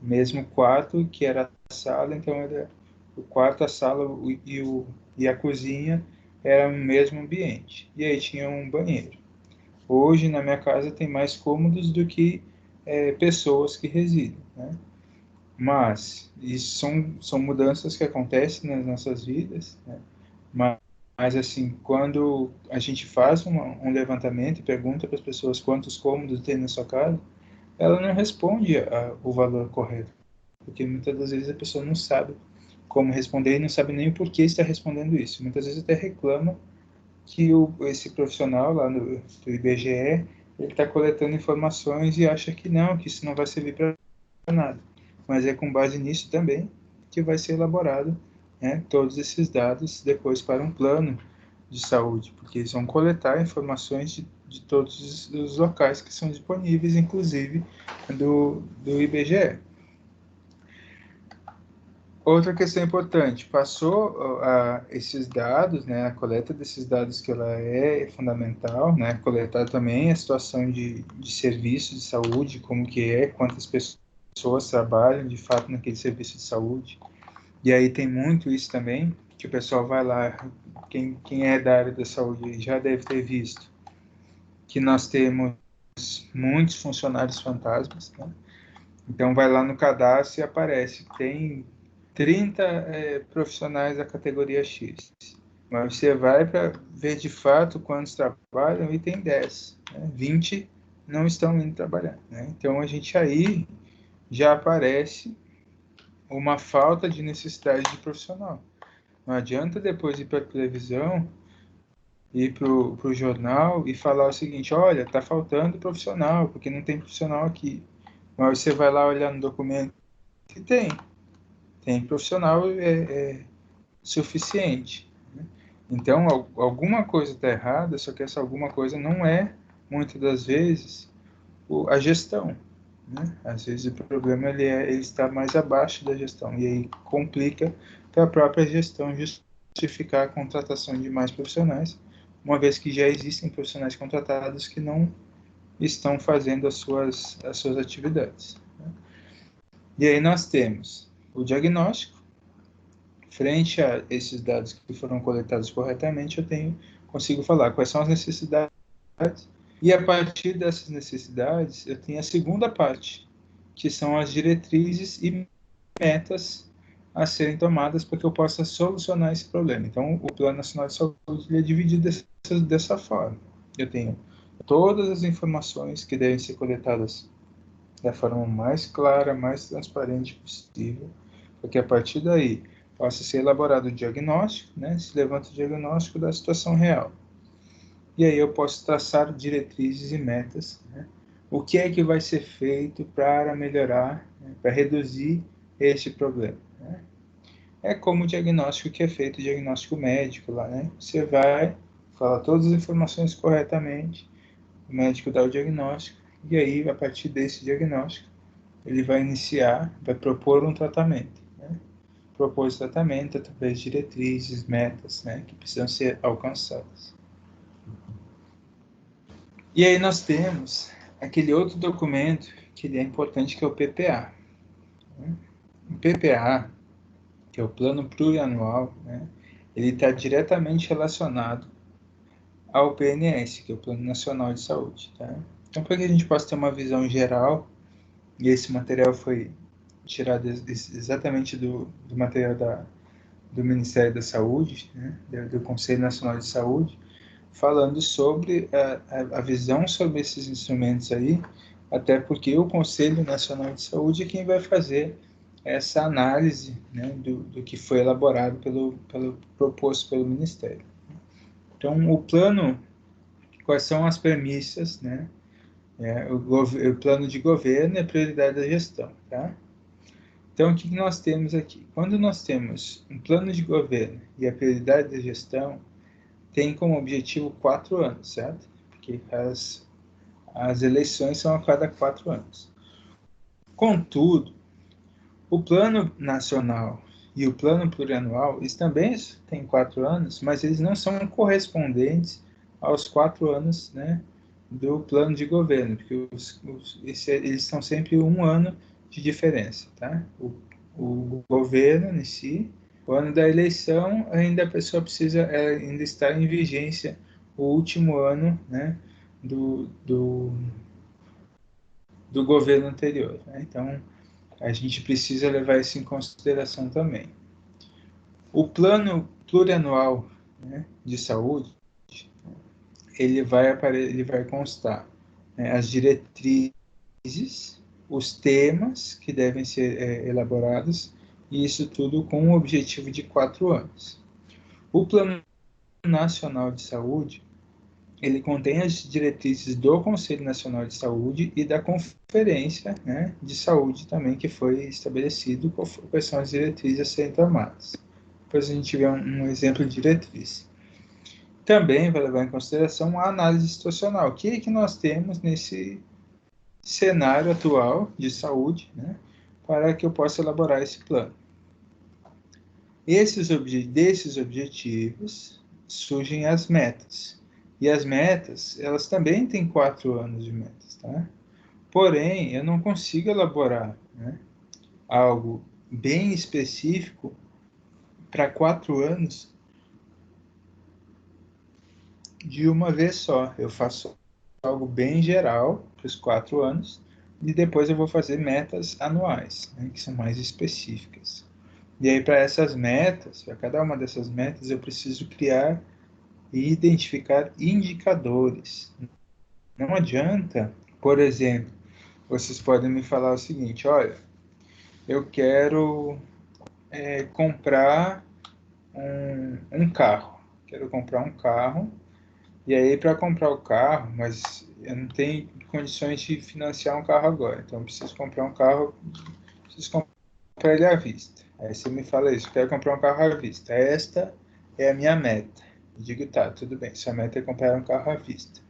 o mesmo quarto que era a sala, então era o quarto, a sala e a cozinha era o mesmo ambiente. E aí tinha um banheiro. Hoje, na minha casa, tem mais cômodos do que pessoas que residem, né? Mas isso são mudanças que acontecem nas nossas vidas, né? Mas, assim, quando a gente faz um levantamento e pergunta para as pessoas quantos cômodos tem na sua casa, ela não responde o valor correto, porque muitas das vezes a pessoa não sabe como responder e não sabe nem o porquê está respondendo isso. Muitas vezes até reclama que esse profissional lá do IBGE, ele está coletando informações e acha que isso não vai servir para nada. Mas é com base nisso também que vai ser elaborado, né, todos esses dados depois para um plano de saúde, porque eles vão coletar informações de todos os locais que são disponíveis, inclusive do IBGE. Outra questão importante, passou esses dados, né, a coleta desses dados que ela é fundamental, né, coletar também a situação de serviço de saúde, como que quantas pessoas trabalham de fato naquele serviço de saúde. E aí tem muito isso também, que o pessoal vai lá, quem é da área da saúde já deve ter visto, que nós temos muitos funcionários fantasmas, né? Então vai lá no cadastro e aparece que tem 30 profissionais da categoria X. Mas você vai para ver de fato quantos trabalham e tem 10. Né? 20 não estão indo trabalhar, né? Então a gente aí já aparece uma falta de necessidade de profissional. Não adianta depois ir para a televisão, ir para o jornal e falar o seguinte, olha, está faltando profissional, porque não tem profissional aqui. Mas você vai lá olhar no documento e tem profissional suficiente, né? Então, alguma coisa está errada, só que essa alguma coisa não é, muitas das vezes, a gestão, né? Às vezes o problema ele está mais abaixo da gestão, e aí complica para a própria gestão justificar a contratação de mais profissionais, uma vez que já existem profissionais contratados que não estão fazendo as suas atividades, né? E aí nós temos o diagnóstico. Frente a esses dados que foram coletados corretamente, consigo falar quais são as necessidades, e a partir dessas necessidades, eu tenho a segunda parte, que são as diretrizes e metas a serem tomadas para que eu possa solucionar esse problema. Então, o Plano Nacional de Saúde é dividido dessa forma. Eu tenho todas as informações que devem ser coletadas da forma mais clara, mais transparente possível, para que a partir daí possa ser elaborado o diagnóstico, né? Se levanta o diagnóstico da situação real. E aí eu posso traçar diretrizes e metas, né? O que é que vai ser feito para melhorar, né? Para reduzir este problema, né? É como o diagnóstico que é feito, o diagnóstico médico lá, né? Você vai, fala todas as informações corretamente, o médico dá o diagnóstico, e aí, a partir desse diagnóstico, ele vai iniciar, vai propor um tratamento, né? Propor esse tratamento através de diretrizes, metas, né? Que precisam ser alcançadas. E aí nós temos aquele outro documento que ele é importante, que é o PPA. O PPA, que é o Plano Plurianual, né? Ele está diretamente relacionado ao PNS, que é o Plano Nacional de Saúde. Tá? Então, para que a gente possa ter uma visão geral, e esse material foi tirado exatamente do material do Ministério da Saúde, né? do Conselho Nacional de Saúde, falando sobre a visão sobre esses instrumentos aí, até porque o Conselho Nacional de Saúde é quem vai fazer essa análise, né, do que foi elaborado proposto pelo Ministério. Então, o plano, quais são as premissas, né? O plano de governo é a prioridade da gestão, tá? Então, o que nós temos aqui? Quando nós temos um plano de governo e a prioridade da gestão, tem como objetivo 4 anos, certo? Porque as eleições são a cada 4 anos. Contudo, o plano nacional e o plano plurianual, eles também têm 4 anos, mas eles não são correspondentes aos 4 anos, né, do plano de governo, porque eles são sempre 1 ano de diferença, tá? O governo em si, o ano da eleição, ainda a pessoa precisa ainda estar em vigência o último ano, né, do governo anterior, né? Então, a gente precisa levar isso em consideração também. O plano plurianual, né, de saúde, ele vai constar, né, as diretrizes, os temas que devem ser elaborados, e isso tudo com o objetivo de 4 anos. O Plano Nacional de Saúde, ele contém as diretrizes do Conselho Nacional de Saúde e da Conferência, né, de Saúde também, que foi estabelecido quais são as diretrizes a serem tomadas. Depois a gente vê um exemplo de diretriz. Também vai levar em consideração a análise situacional. O que é que nós temos nesse cenário atual de saúde, né, para que eu possa elaborar esse plano. Desses objetivos surgem as metas. E as metas, elas também têm 4 anos de metas, tá? Porém, eu não consigo elaborar, né, algo bem específico para 4 anos de uma vez só. Eu faço algo bem geral para os 4 anos e depois eu vou fazer metas anuais, né, que são mais específicas. E aí, para essas metas, para cada uma dessas metas, eu preciso criar e identificar indicadores. Não adianta, por exemplo, vocês podem me falar o seguinte: olha, eu quero comprar um carro. Quero comprar um carro. E aí, para comprar o carro, mas eu não tenho condições de financiar um carro agora. Então, eu preciso comprar um carro, preciso comprar ele à vista. Aí você me fala isso: quero comprar um carro à vista. Esta é a minha meta. Eu digo, tá, tudo bem, sua meta é comprar um carro à vista.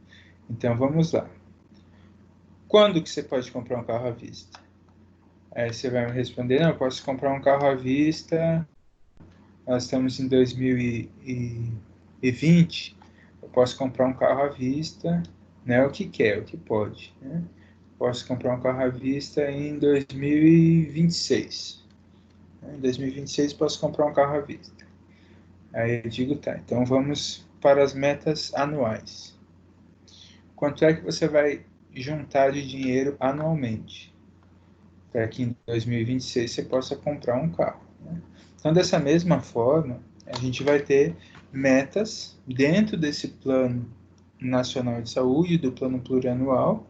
Então, vamos lá. Quando que você pode comprar um carro à vista? Aí você vai me responder, não, eu posso comprar um carro à vista, nós estamos em 2020, eu posso comprar um carro à vista, não é o que quer, o que pode, né? Posso comprar um carro à vista em 2026. Em 2026 posso comprar um carro à vista. Aí eu digo, tá, então vamos para as metas anuais. Quanto é que você vai juntar de dinheiro anualmente? para que em 2026 você possa comprar um carro, né? Então, dessa mesma forma, a gente vai ter metas dentro desse plano nacional de saúde, do plano plurianual,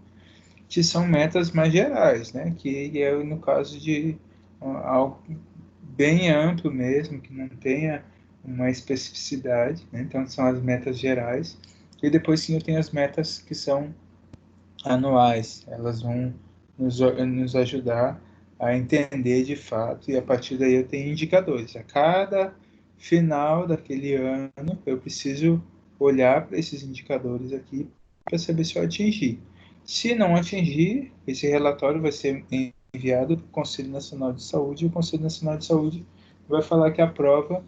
que são metas mais gerais, né? Que é no caso de algo bem amplo mesmo, que não tenha uma especificidade, né? Então são as metas gerais. E depois sim eu tenho as metas que são anuais. Elas vão nos ajudar a entender de fato, e a partir daí eu tenho indicadores. A cada final daquele ano eu preciso olhar para esses indicadores aqui para saber se eu atingi. Se não atingir, esse relatório vai ser enviado para o Conselho Nacional de Saúde, e o Conselho Nacional de Saúde vai falar que aprova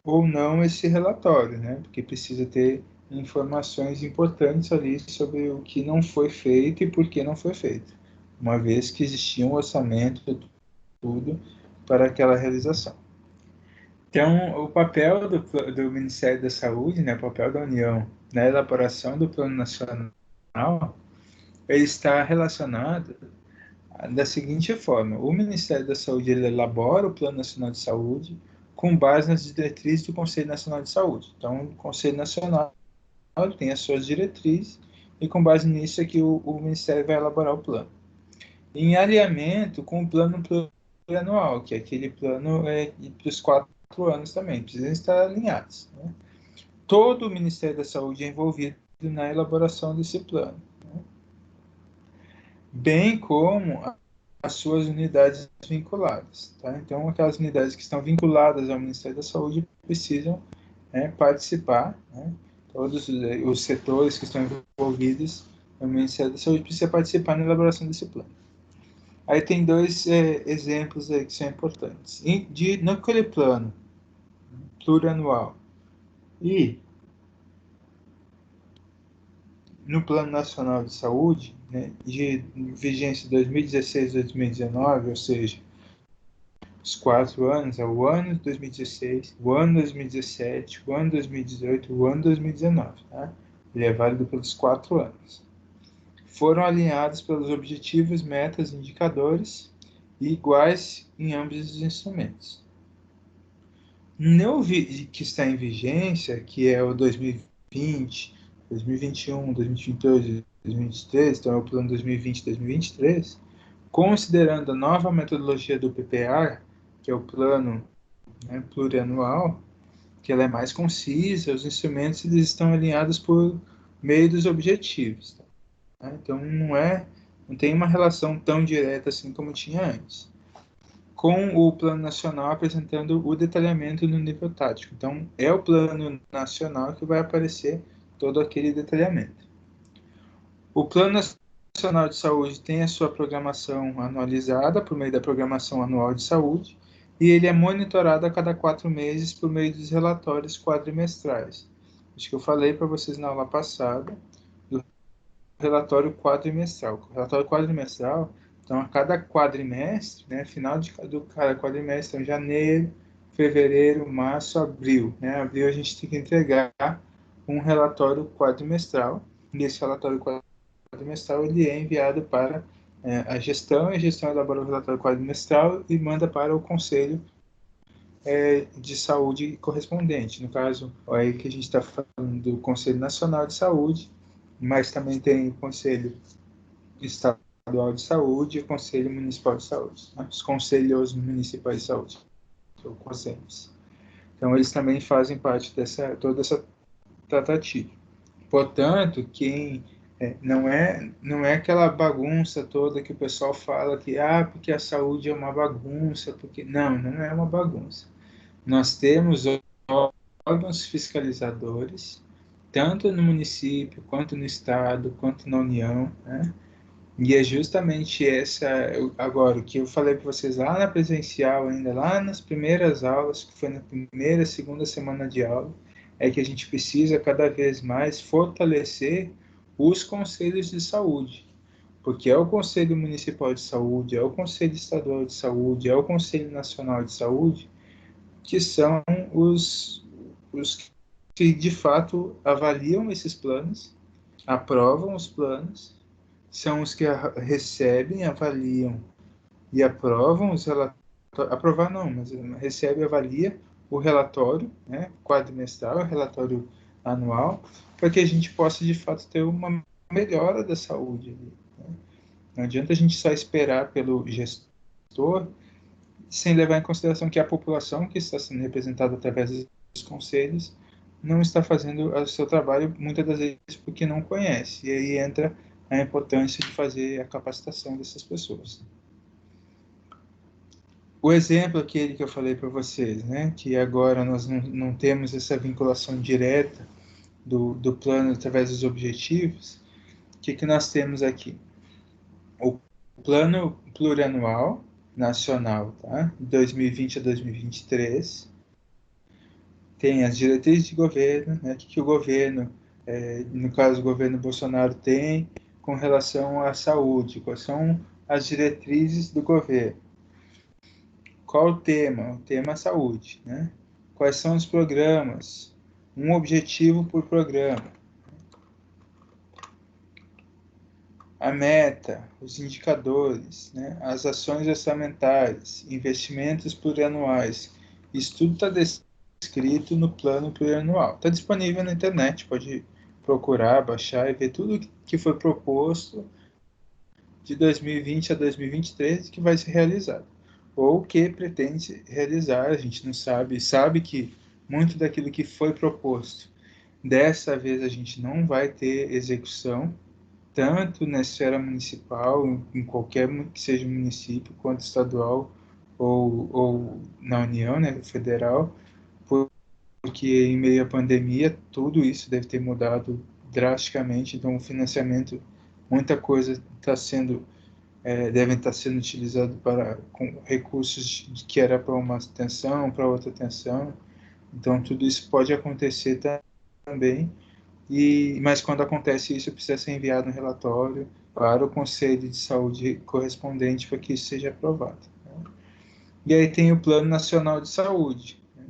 ou não esse relatório, né? Porque precisa ter informações importantes ali sobre o que não foi feito e por que não foi feito, uma vez que existia um orçamento, tudo, para aquela realização. Então, o papel do Ministério da Saúde, né, o papel da União na elaboração do Plano Nacional, ele está relacionado da seguinte forma: o Ministério da Saúde ele elabora o Plano Nacional de Saúde com base nas diretrizes do Conselho Nacional de Saúde. Então, o Conselho Nacional tem as suas diretrizes e com base nisso é que o Ministério vai elaborar o plano. Em alinhamento com o plano plurianual, que é aquele plano para os 4 anos também, precisam estar alinhados, né? Todo o Ministério da Saúde é envolvido na elaboração desse plano, né? Bem como as suas unidades vinculadas, tá? Então, aquelas unidades que estão vinculadas ao Ministério da Saúde precisam, né, participar, né? Todos os setores que estão envolvidos no Ministério da Saúde precisam participar na elaboração desse plano. Aí tem dois exemplos aí que são importantes. Naquele plano plurianual e no Plano Nacional de Saúde, né, de vigência 2016-2019, ou seja, os 4 anos, é o ano de 2016, o ano de 2017, o ano de 2018, o ano de 2019. Tá? Ele é válido pelos 4 anos. Foram alinhados pelos objetivos, metas e indicadores e iguais em ambos os instrumentos. No que está em vigência, que é o 2020, 2021, 2022, 2023, então é o plano 2020-2023, considerando a nova metodologia do PPA, que é o plano, né, plurianual, que ela é mais concisa, os instrumentos eles estão alinhados por meio dos objetivos. Tá? Então não tem uma relação tão direta assim como tinha antes, com o plano nacional apresentando o detalhamento no nível tático. Então é o plano nacional que vai aparecer todo aquele detalhamento. O Plano Nacional de Saúde tem a sua programação anualizada por meio da Programação Anual de Saúde e ele é monitorado a cada 4 meses por meio dos relatórios quadrimestrais. Acho que eu falei para vocês na aula passada do relatório quadrimestral. O relatório quadrimestral, então a cada quadrimestre, né, final do cada quadrimestre, então janeiro, fevereiro, março, abril. Né? Abril a gente tem que entregar um relatório quadrimestral e esse relatório quadrimestral ele é enviado para a gestão, e a gestão elabora o relatório quadrimestral e manda para o conselho de saúde correspondente. No caso, aí que a gente está falando do Conselho Nacional de Saúde, mas também tem o Conselho Estadual de Saúde e o Conselho Municipal de Saúde, né? Os Conselhos Municipais de Saúde, ou CONSEMs. Então, eles também fazem parte toda essa tratativa. Portanto, quem não é aquela bagunça toda que o pessoal fala que porque a saúde é uma bagunça, porque não é uma bagunça. Nós temos órgãos fiscalizadores, tanto no município, quanto no estado, quanto na União, né? E é justamente agora, o que eu falei para vocês lá na presencial, ainda lá nas primeiras aulas, que foi na primeira, segunda semana de aula, é que a gente precisa cada vez mais fortalecer os conselhos de saúde, porque é o Conselho Municipal de Saúde, é o Conselho Estadual de Saúde, é o Conselho Nacional de Saúde, que são os que de fato avaliam esses planos, aprovam os planos, são os que recebem, avaliam e aprovam os relatórios. Aprovar não, mas recebe e avalia o relatório, né, quadrimestral, o relatório anual, para que a gente possa, de fato, ter uma melhora da saúde. Né? Não adianta a gente só esperar pelo gestor, sem levar em consideração que a população que está sendo representada através dos conselhos não está fazendo o seu trabalho, muitas das vezes, porque não conhece. E aí entra a importância de fazer a capacitação dessas pessoas. O exemplo aquele que eu falei para vocês, né, que agora nós não temos essa vinculação direta do plano através dos objetivos, o que nós temos aqui? O plano plurianual nacional, tá? De 2020 a 2023, tem as diretrizes de governo, né, que o governo, no caso o governo Bolsonaro, tem com relação à saúde, quais são as diretrizes do governo. Qual o tema? O tema é saúde, né? Quais são os programas? Um objetivo por programa. A meta, os indicadores, né? As ações orçamentárias, investimentos plurianuais. Isso tudo está descrito no plano plurianual. Está disponível na internet, pode procurar, baixar e ver tudo que foi proposto de 2020 a 2023 que vai ser realizado, ou que pretende realizar, a gente não sabe, sabe que muito daquilo que foi proposto, dessa vez a gente não vai ter execução, tanto na esfera municipal, em qualquer que seja município, quanto estadual ou na União, né, federal, porque em meio à pandemia tudo isso deve ter mudado drasticamente, então o financiamento, muita coisa está sendo devem estar sendo utilizados para com recursos que era para uma atenção, para outra atenção. Então, tudo isso pode acontecer também. Mas quando acontece isso, precisa ser enviado um relatório para o Conselho de Saúde correspondente para que isso seja aprovado. Né? E aí tem o Plano Nacional de Saúde, né?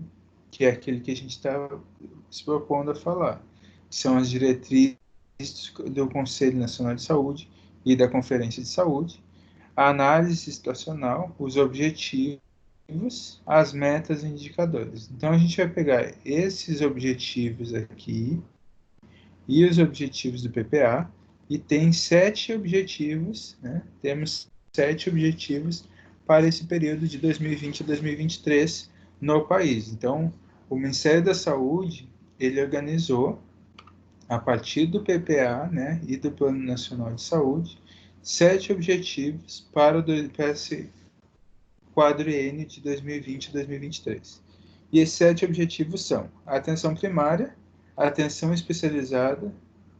Que é aquele que a gente está se propondo a falar, que são as diretrizes do Conselho Nacional de Saúde e da Conferência de Saúde, a análise situacional, os objetivos, as metas e indicadores. Então, a gente vai pegar esses objetivos aqui e os objetivos do PPA, e tem 7 objetivos, né? Temos 7 objetivos para esse período de 2020 a 2023 no país. Então, o Ministério da Saúde, ele organizou, a partir do PPA, né, e do Plano Nacional de Saúde, 7 objetivos para esse quadriênio de 2020 a 2023. E esses 7 objetivos são a atenção primária, a atenção especializada,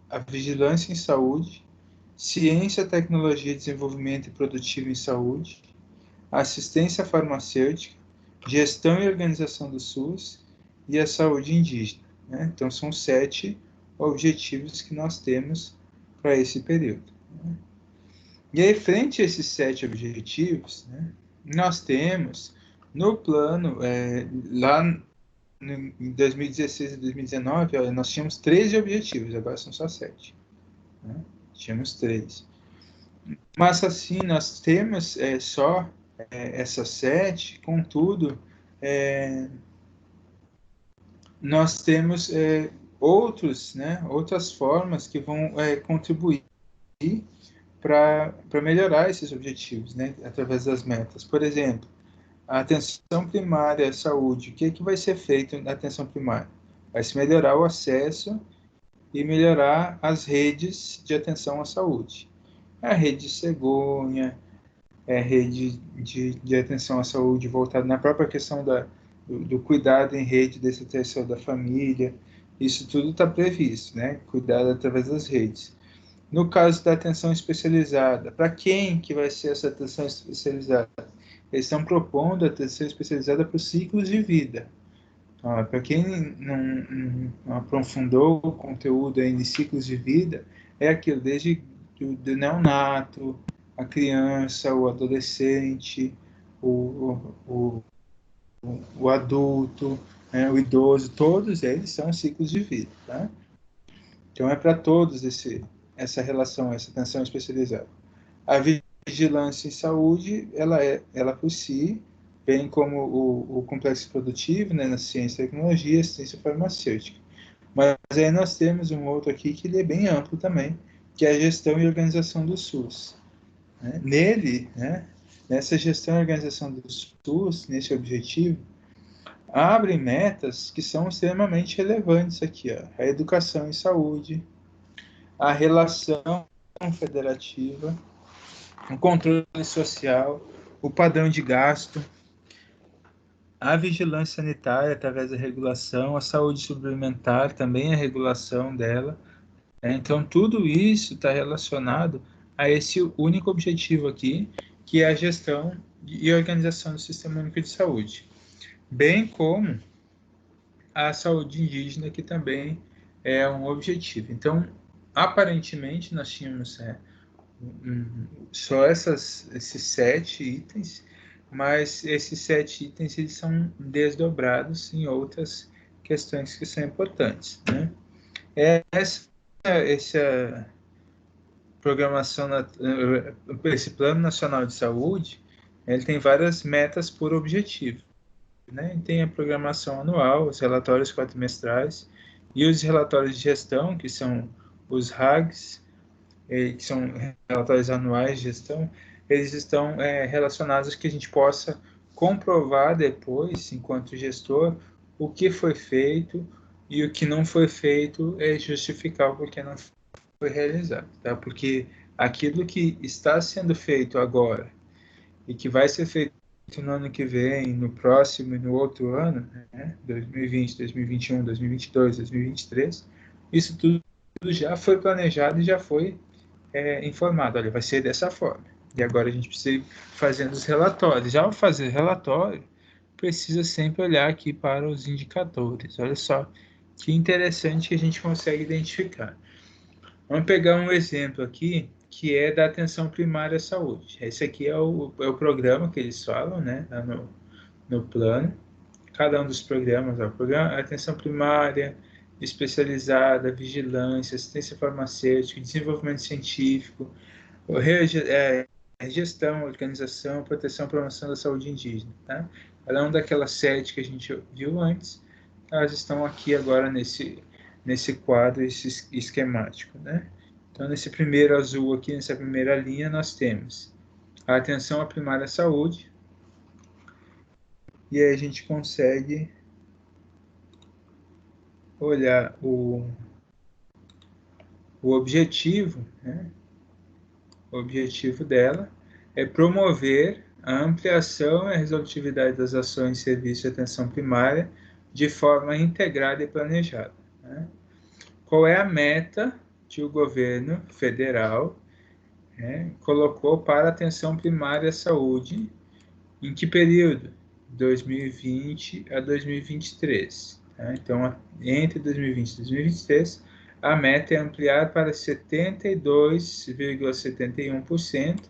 a vigilância em saúde, ciência, tecnologia, desenvolvimento e produtivo em saúde, assistência farmacêutica, gestão e organização do SUS e a saúde indígena. Né? Então, são 7 objetivos que nós temos para esse período. Né? E aí, frente a esses 7 objetivos, né, nós temos no plano, lá em 2016 e 2019, olha, nós tínhamos 13 objetivos, agora são só 7. Né? Tínhamos 3. Mas assim, nós temos só essas 7, contudo, nós temos outros, né, outras formas que vão contribuir para melhorar esses objetivos, né, através das metas. Por exemplo, a atenção primária à saúde. O que vai ser feito na atenção primária? Vai se melhorar o acesso e melhorar as redes de atenção à saúde. A rede de cegonha, a rede de atenção à saúde voltada na própria questão do cuidado em rede desse terceiro da família. Isso tudo está previsto, né? Cuidado através das redes. No caso da atenção especializada, para quem que vai ser essa atenção especializada? Eles estão propondo a atenção especializada para os ciclos de vida. Para quem não aprofundou o conteúdo ainda em ciclos de vida, é aquilo desde do neonato, a criança, o adolescente, o, o adulto, né, o idoso, todos eles são ciclos de vida. Tá? Então é para todos essa relação, essa atenção especializada. A vigilância em saúde, ela por si, bem como o complexo produtivo, né, na ciência e tecnologia, ciência farmacêutica. Mas aí nós temos um outro aqui que ele é bem amplo também, que é a gestão e organização do SUS. Né? Nele, né, nessa gestão e organização do SUS, nesse objetivo, abrem metas que são extremamente relevantes aqui, ó. A educação e saúde, a relação federativa, o controle social, o padrão de gasto, a vigilância sanitária através da regulação, a saúde suplementar, também a regulação dela. Então, tudo isso está relacionado a esse único objetivo aqui, que é a gestão e organização do Sistema Único de Saúde, bem como a saúde indígena, que também é um objetivo. Então, aparentemente, nós tínhamos só esses 7 itens, mas esses 7 itens eles são desdobrados em outras questões que são importantes. Né? Essa programação, esse Plano Nacional de Saúde, ele tem várias metas por objetivo. Né? Tem a programação anual, os relatórios quadrimestrais e os relatórios de gestão, que são os RAGs, que são relatórios anuais de gestão, eles estão relacionados a que a gente possa comprovar depois, enquanto gestor, o que foi feito e o que não foi feito é justificar o porquê não foi realizado. Tá? Porque aquilo que está sendo feito agora e que vai ser feito no ano que vem, no próximo e no outro ano, né? 2020, 2021, 2022, 2023, isso tudo já foi planejado e já foi informado. Olha, vai ser dessa forma. E agora a gente precisa ir fazendo os relatórios. Já ao fazer relatório, precisa sempre olhar aqui para os indicadores. Olha só que interessante que a gente consegue identificar. Vamos pegar um exemplo aqui, que é da atenção primária à saúde. Esse aqui é o programa que eles falam, né, no plano. Cada um dos programas, ó, programa, atenção primária, especializada, vigilância, assistência farmacêutica, desenvolvimento científico, gestão, organização, proteção e promoção da saúde indígena. Tá? Cada uma daquelas 7 que a gente viu antes, elas estão aqui agora nesse quadro esse esquemático. Né? Então, nesse primeiro azul aqui, nessa primeira linha, nós temos a atenção à primária saúde, e aí a gente consegue olhar o objetivo, né? O objetivo dela é promover a ampliação e a resolutividade das ações de serviço de atenção primária de forma integrada e planejada. Né? Qual é a meta que o governo federal colocou para a atenção primária à saúde? Em que período? 2020 a 2023. Tá? Então, entre 2020 e 2023, a meta é ampliar para 72,71%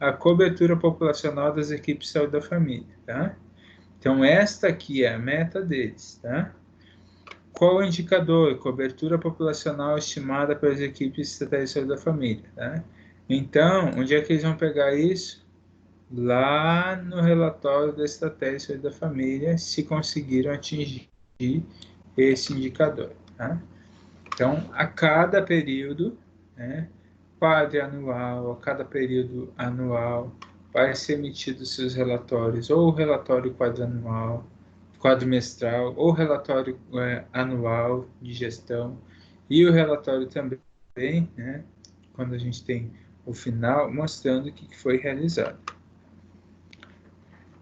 a cobertura populacional das equipes de saúde da família. Tá? Então, esta aqui é a meta deles. Tá? Qual o indicador? Cobertura populacional estimada pelas equipes de estratégia de saúde da família. Tá? Então, onde é que eles vão pegar isso? Lá no relatório da estratégia de saúde da família, se conseguiram atingir esse indicador. Tá? Então, a cada período, né, quadrianual, a cada período anual, vai ser emitido seus relatórios, ou o relatório quadrianual, quadrimestral, ou relatório anual de gestão, e o relatório também, né, quando a gente tem o final, mostrando o que foi realizado.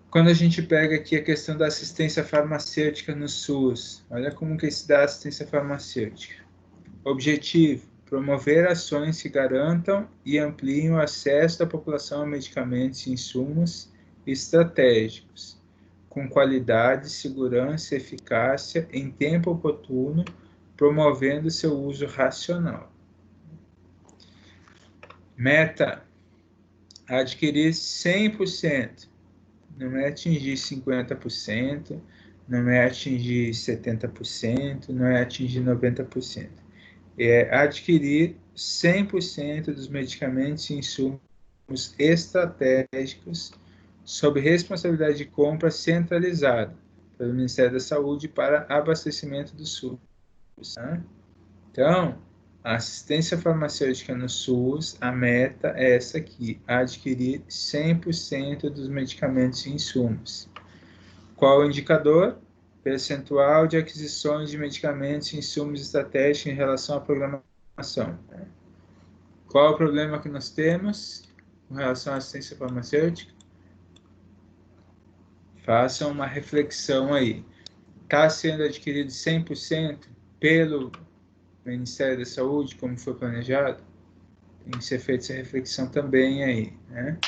Quando a gente pega aqui a questão da assistência farmacêutica no SUS, olha como que se dá a assistência farmacêutica. Objetivo: promover ações que garantam e ampliem o acesso da população a medicamentos e insumos estratégicos, com qualidade, segurança e eficácia em tempo oportuno, promovendo seu uso racional. Meta: adquirir 100%. Não é atingir 50%, não é atingir 70%, não é atingir 90%. É adquirir 100% dos medicamentos e insumos estratégicos sob responsabilidade de compra centralizada pelo Ministério da Saúde para abastecimento do SUS. Né? Então, a assistência farmacêutica no SUS, a meta é essa aqui, adquirir 100% dos medicamentos e insumos. Qual o indicador? Percentual de aquisições de medicamentos e insumos estratégicos em relação à programação. Qual o problema que nós temos com relação à assistência farmacêutica? Façam uma reflexão aí. Está sendo adquirido 100% pelo Ministério da Saúde, como foi planejado? Tem que ser feita essa reflexão também aí, né?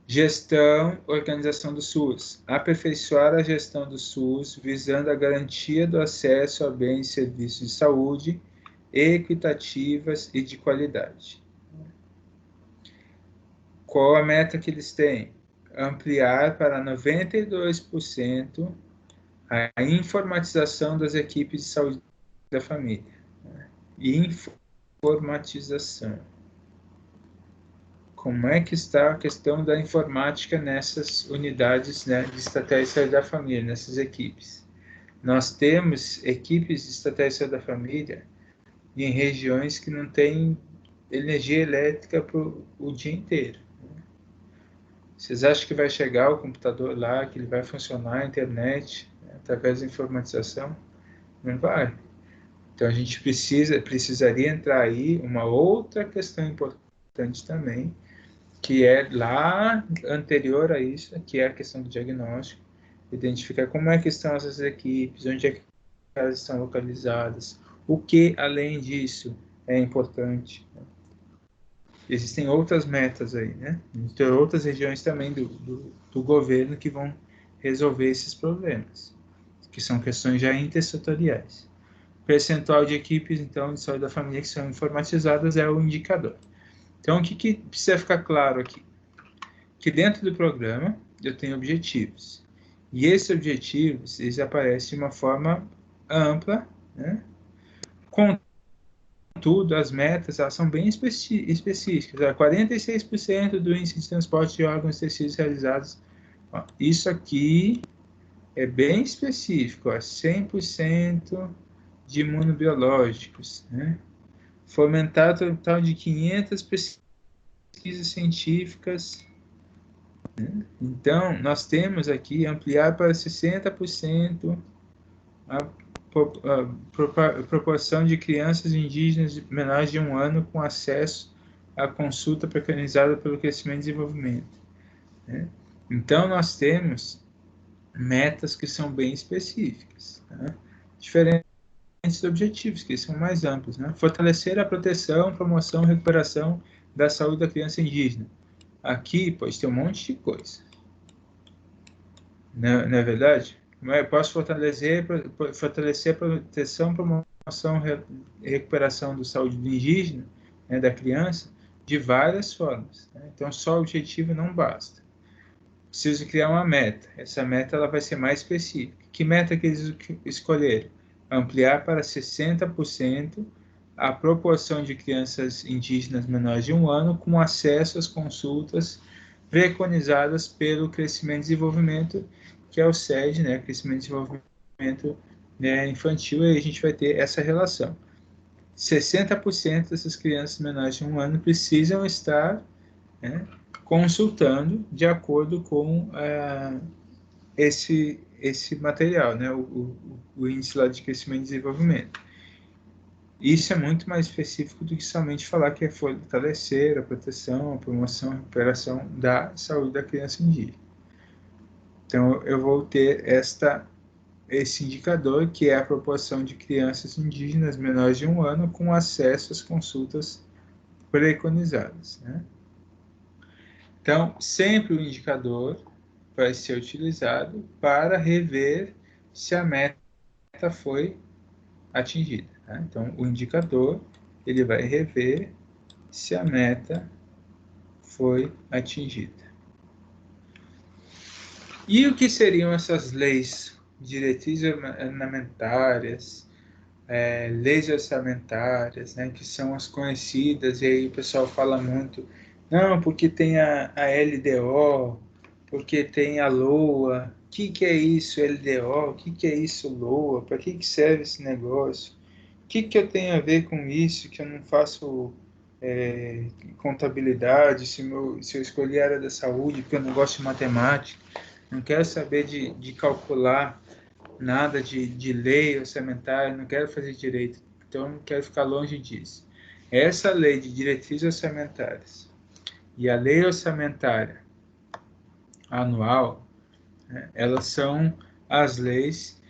Gestão, organização do SUS. Aperfeiçoar a gestão do SUS, visando a garantia do acesso a bens e serviços de saúde equitativas e de qualidade. Qual a meta que eles têm? Ampliar para 92% a informatização das equipes de saúde da família. Informatização. Como é que está a questão da informática nessas unidades, né, de estratégia de saúde da família, nessas equipes? Nós temos equipes de estratégia de saúde da família em regiões que não têm energia elétrica o dia inteiro. Vocês acham que vai chegar o computador lá, que ele vai funcionar a internet, né, através da informatização? Não vai. Então, a gente precisaria entrar aí uma outra questão importante também, que é lá anterior a isso, que é a questão do diagnóstico, identificar como é que estão essas equipes, onde é que elas estão localizadas, o que, além disso, é importante. Existem outras metas aí, né? Tem outras regiões também do governo que vão resolver esses problemas, que são questões já intersetoriais. Percentual de equipes, então, de saúde da família que são informatizadas é o indicador. Então, o que precisa ficar claro aqui? Que dentro do programa eu tenho objetivos. E esses objetivos, eles aparecem de uma forma ampla, né? Contudo, as metas, elas são bem específicas. 46% do índice de transporte de órgãos e tecidos realizados. Ó, isso aqui é bem específico, 100% de imunobiológicos, né? Fomentar um total de 500 pesquisas científicas. Né? Então, nós temos aqui ampliar para 60% a proporção de crianças indígenas menores de 1 ano com acesso à consulta preconizada pelo crescimento e desenvolvimento. Né? Então, nós temos metas que são bem específicas, né? Diferentes objetivos, que são mais amplos. Né? Fortalecer a proteção, promoção e recuperação da saúde da criança indígena. Aqui pode ter um monte de coisa. Não é verdade? Eu posso fortalecer a proteção, promoção e recuperação da saúde do indígena, né, da criança, de várias formas. Né? Então, só o objetivo não basta. Preciso criar uma meta. Essa meta ela vai ser mais específica. Que meta que eles escolheram? Ampliar para 60% a proporção de crianças indígenas menores de 1 ano com acesso às consultas preconizadas pelo Crescimento e Desenvolvimento, que é o CED, né, Crescimento e Desenvolvimento, né, Infantil, e a gente vai ter essa relação. 60% dessas crianças menores de 1 ano precisam estar, né, consultando de acordo com esse material, né, o índice lá de crescimento e desenvolvimento. Isso é muito mais específico do que somente falar que é fortalecer a proteção, a promoção, a recuperação da saúde da criança indígena. Então, eu vou ter esse indicador, que é a proporção de crianças indígenas menores de 1 ano com acesso às consultas preconizadas. Né? Então, sempre o indicador vai ser utilizado para rever se a meta foi atingida. Tá? Então, o indicador ele vai rever se a meta foi atingida. E o que seriam essas leis, diretrizes ornamentárias, leis orçamentárias, né, que são as conhecidas, e aí o pessoal fala muito, não, porque tem a LDO, porque tem a LOA, o que é isso LDO, o que é isso LOA, para que serve esse negócio, o que eu tenho a ver com isso, que eu não faço contabilidade, se eu escolhi a área da saúde, porque eu não gosto de matemática, não quero saber de calcular nada de lei orçamentária, não quero fazer direito, então não quero ficar longe disso. Essa lei de diretrizes orçamentárias e a lei orçamentária anual, né, elas são as leis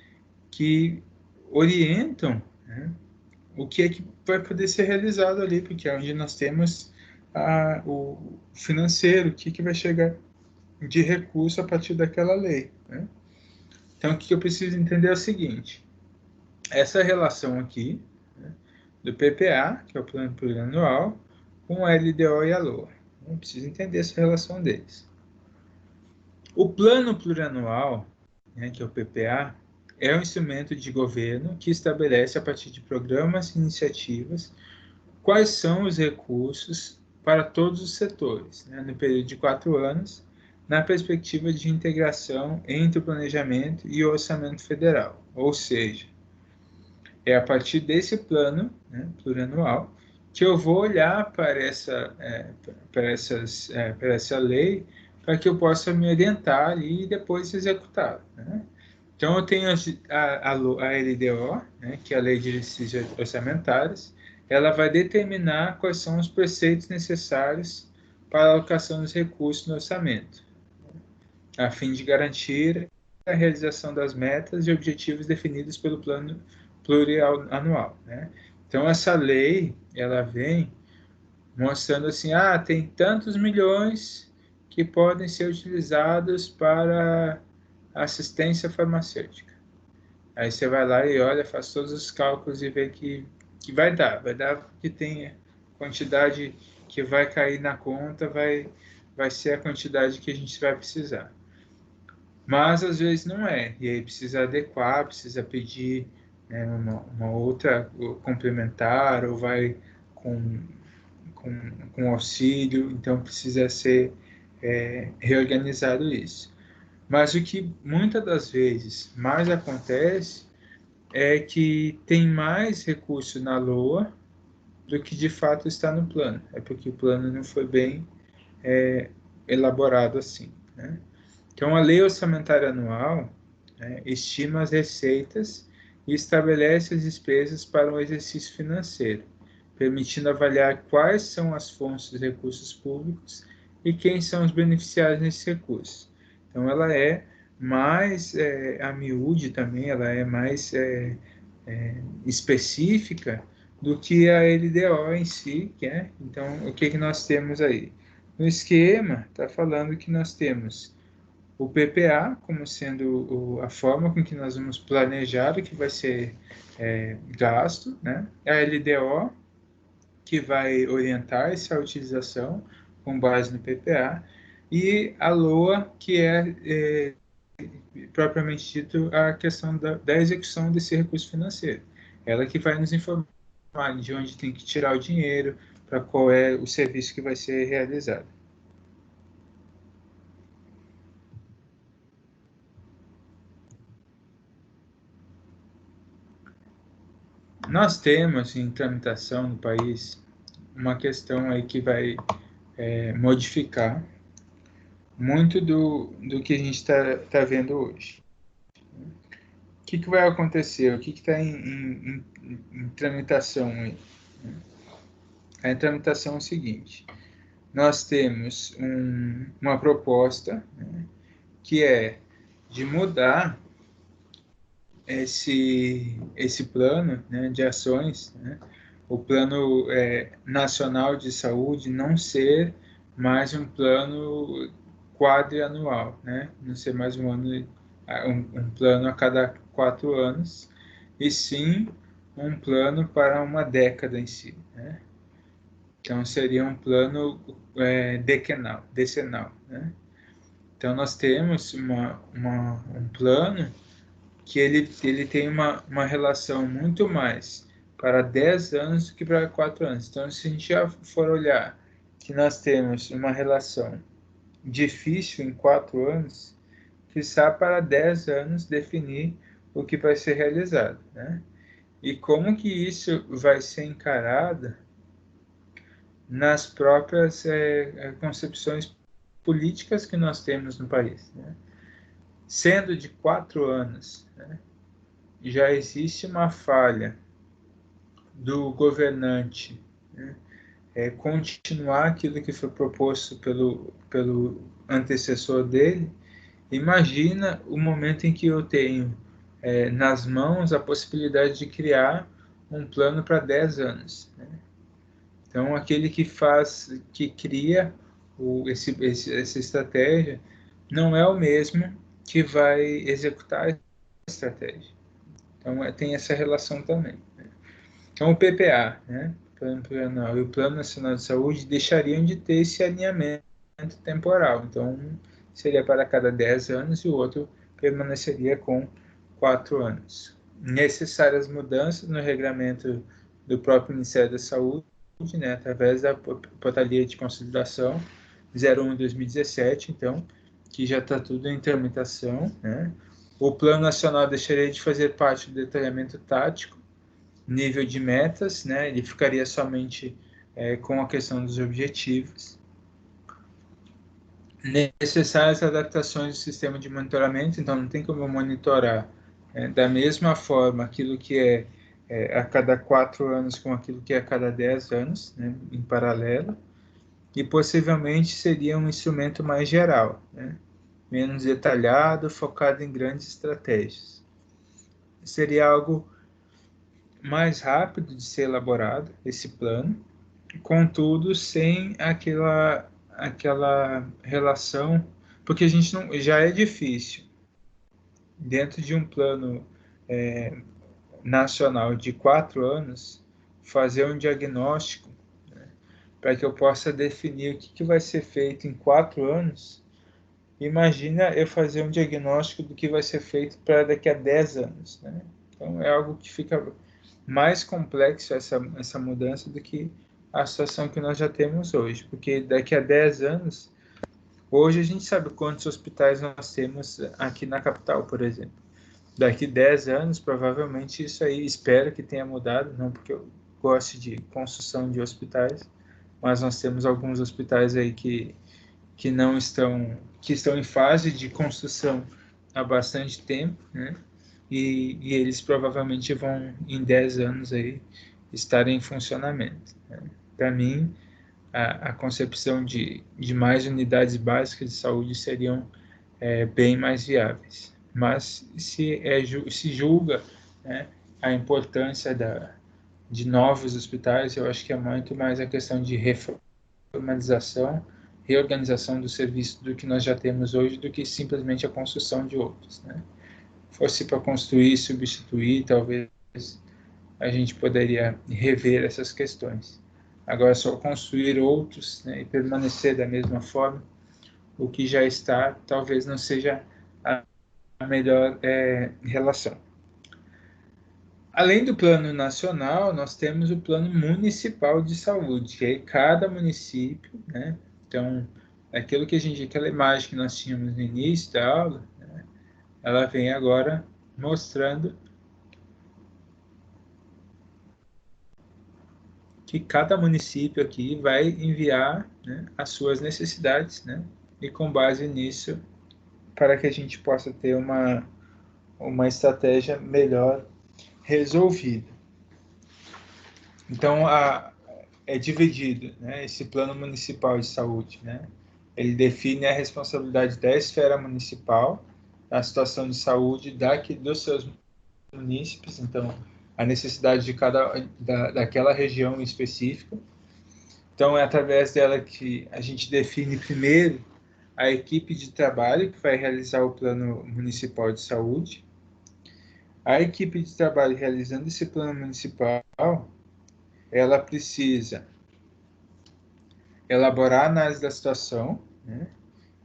que orientam, né, o que é que vai poder ser realizado ali, porque é onde nós temos o financeiro, o que vai chegar de recurso a partir daquela lei. Né? Então, o que eu preciso entender é o seguinte: essa relação aqui, né, do PPA, que é o Plano Plurianual, com a LDO e a LOA. Eu preciso entender essa relação deles. O Plano Plurianual, né, que é o PPA, é um instrumento de governo que estabelece, a partir de programas e iniciativas, quais são os recursos para todos os setores, né, no período de 4 anos, na perspectiva de integração entre o planejamento e o orçamento federal. Ou seja, é a partir desse plano, né, plurianual, que eu vou olhar para essa lei, para que eu possa me orientar ali e depois executá-la. Né? Então, eu tenho a LDO, né, que é a Lei de Diretrizes Orçamentárias, ela vai determinar quais são os preceitos necessários para a alocação dos recursos no orçamento, a fim de garantir a realização das metas e objetivos definidos pelo plano plurianual. Né? Então, essa lei, ela vem mostrando assim, tem tantos milhões que podem ser utilizados para assistência farmacêutica. Aí você vai lá e olha, faz todos os cálculos e vê que vai dar que tem quantidade que vai cair na conta, vai ser a quantidade que a gente vai precisar. Mas às vezes não é, e aí precisa adequar, precisa pedir, né, uma outra complementar, ou vai com, com auxílio, então precisa ser reorganizado isso. Mas o que muitas das vezes mais acontece é que tem mais recurso na LOA do que de fato está no plano. É porque o plano não foi bem elaborado assim. Né? Então, a lei orçamentária anual, né, estima as receitas e estabelece as despesas para o exercício financeiro, permitindo avaliar quais são as fontes dos recursos públicos e quem são os beneficiários desses recursos. Então, ela é mais a miúde também, ela é mais específica do que a LDO em si, que é. Então, o que nós temos aí? No esquema, está falando que nós temos o PPA como sendo a forma com que nós vamos planejar o que vai ser gasto, né? A LDO, que vai orientar essa utilização com base no PPA, e a LOA, que é propriamente dito a questão da execução desse recurso financeiro. Ela que vai nos informar de onde tem que tirar o dinheiro, para qual é o serviço que vai ser realizado. Nós temos em tramitação no país uma questão aí que vai modificar muito do que a gente está vendo hoje. O que vai acontecer? O que está em tramitação aí? A tramitação é o seguinte: nós temos uma proposta, né, que é de mudar esse plano, né, de ações, né, o plano nacional de saúde não ser mais um plano quadrianual, né, não ser mais um plano a cada 4 anos, e sim um plano para uma década em si. Né? Então seria um plano decenal. Né? Então nós temos um plano que ele tem uma relação muito mais para 10 anos do que para 4 anos. Então, se a gente já for olhar que nós temos uma relação difícil em 4 anos, quiçá para 10 anos definir o que vai ser realizado, né? E como que isso vai ser encarado nas próprias concepções políticas que nós temos no país, né? Sendo de 4 anos, né, já existe uma falha do governante, né, continuar aquilo que foi proposto pelo antecessor dele. Imagina o momento em que eu tenho nas mãos a possibilidade de criar um plano para 10 anos, né? Então, aquele que cria essa estratégia, não é o mesmo que vai executar a estratégia. Então, tem essa relação também, né? Então, o PPA, né, Plano Plurianual, e o Plano Nacional de Saúde deixariam de ter esse alinhamento temporal. Então, um seria para cada 10 anos e o outro permaneceria com 4 anos. Necessárias mudanças no regramento do próprio Ministério da Saúde, né, através da Portaria de Consolidação 01/2017, então, que já está tudo em tramitação, né? O Plano Nacional deixaria de fazer parte do detalhamento tático, nível de metas, né? Ele ficaria somente com a questão dos objetivos. Necessárias adaptações do sistema de monitoramento, então não tem como monitorar da mesma forma aquilo que a cada 4 anos com aquilo que é a cada 10 anos, né, em paralelo, e possivelmente seria um instrumento mais geral, né, menos detalhado, focado em grandes estratégias. Seria algo mais rápido de ser elaborado, esse plano, contudo, sem aquela relação, porque a gente não, já é difícil, dentro de um plano nacional de 4 anos, fazer um diagnóstico, né, para que eu possa definir o que vai ser feito em 4 anos. Imagina eu fazer um diagnóstico do que vai ser feito para daqui a 10 anos, né? Então, é algo que fica mais complexo essa mudança do que a situação que nós já temos hoje, porque daqui a 10 anos, hoje a gente sabe quantos hospitais nós temos aqui na capital, por exemplo. Daqui 10 anos, provavelmente isso aí, espero que tenha mudado, não porque eu goste de construção de hospitais, mas nós temos alguns hospitais aí que estão em fase de construção há bastante tempo, né? E eles provavelmente vão, em 10 anos, aí, estarem em funcionamento, né? Para mim, a concepção de mais unidades básicas de saúde seriam bem mais viáveis. Mas se julga, né, a importância de novos hospitais, eu acho que é muito mais a questão de reformalização, reorganização do serviço do que nós já temos hoje, do que simplesmente a construção de outros, né? Fosse para construir, substituir, talvez a gente poderia rever essas questões. Agora, só construir outros, né, e permanecer da mesma forma, o que já está, talvez não seja a melhor relação. Além do plano nacional, nós temos o plano municipal de saúde, que é cada município, né? Então, aquela imagem que nós tínhamos no início da aula, né, ela vem agora mostrando que cada município aqui vai enviar, né, as suas necessidades, né? E com base nisso, para que a gente possa ter uma estratégia melhor resolvida. Então, é dividido, né, esse plano municipal de saúde, né? Ele define a responsabilidade da esfera municipal, a situação de saúde dos seus munícipes, então, a necessidade de daquela região específica. Então, é através dela que a gente define primeiro a equipe de trabalho que vai realizar o plano municipal de saúde. A equipe de trabalho realizando esse plano municipal, ela precisa elaborar a análise da situação, né?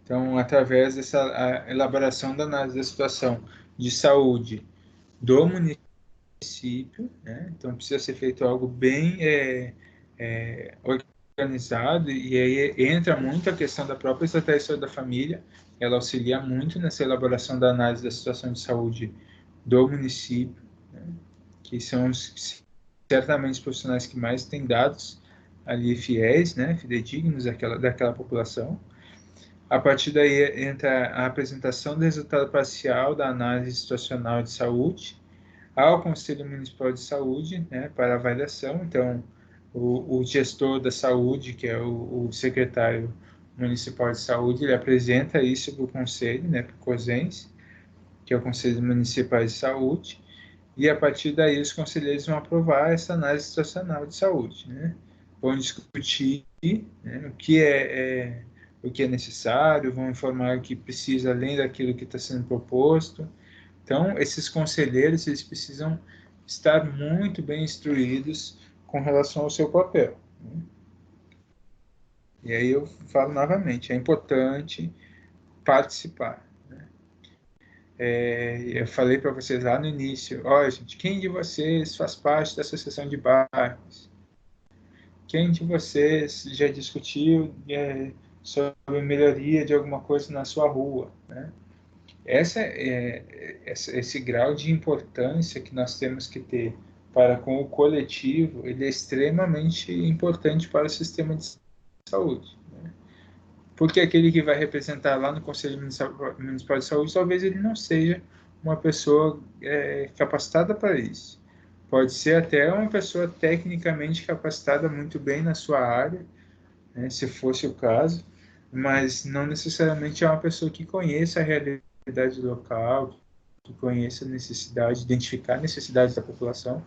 Então, através dessa elaboração da análise da situação de saúde, do município, né? Então precisa ser feito algo bem organizado, e aí entra muito a questão da própria estratégia da família. Ela auxilia muito nessa elaboração da análise da situação de saúde do município, né? Que são certamente os profissionais que mais têm dados ali fiéis, né, fidedignos daquela população. A partir daí entra a apresentação do resultado parcial da análise situacional de saúde ao Conselho Municipal de Saúde, né, para avaliação. Então, o gestor da saúde, que é o secretário municipal de saúde, ele apresenta isso para o conselho, né, para o COSENS, que é o Conselho Municipal de Saúde, e a partir daí os conselheiros vão aprovar essa análise situacional de saúde, né? Vão discutir, né, o que é necessário, vão informar o que precisa além daquilo que está sendo proposto. Então, esses conselheiros, eles precisam estar muito bem instruídos com relação ao seu papel, né? E aí eu falo novamente, é importante participar. Eu falei para vocês lá no início, olha, gente, quem de vocês faz parte da associação de bairros? Quem de vocês já discutiu sobre melhoria de alguma coisa na sua rua, né? Esse grau de importância que nós temos que ter para com o coletivo, ele é extremamente importante para o sistema de saúde. Porque aquele que vai representar lá no Conselho Municipal de Saúde, talvez ele não seja uma pessoa capacitada para isso. Pode ser até uma pessoa tecnicamente capacitada muito bem na sua área, né, se fosse o caso, mas não necessariamente é uma pessoa que conheça a realidade local, que conheça a necessidade, identificar a necessidade da população,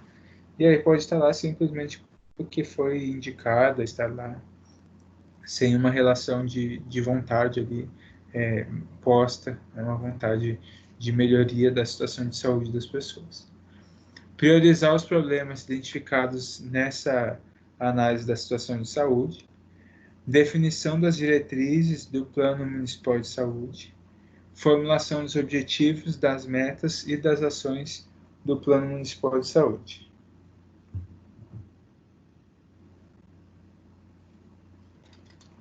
e aí pode estar lá simplesmente porque foi indicada, estar lá sem uma relação de vontade ali posta, uma vontade de melhoria da situação de saúde das pessoas. Priorizar os problemas identificados nessa análise da situação de saúde, definição das diretrizes do Plano Municipal de Saúde, formulação dos objetivos, das metas e das ações do Plano Municipal de Saúde.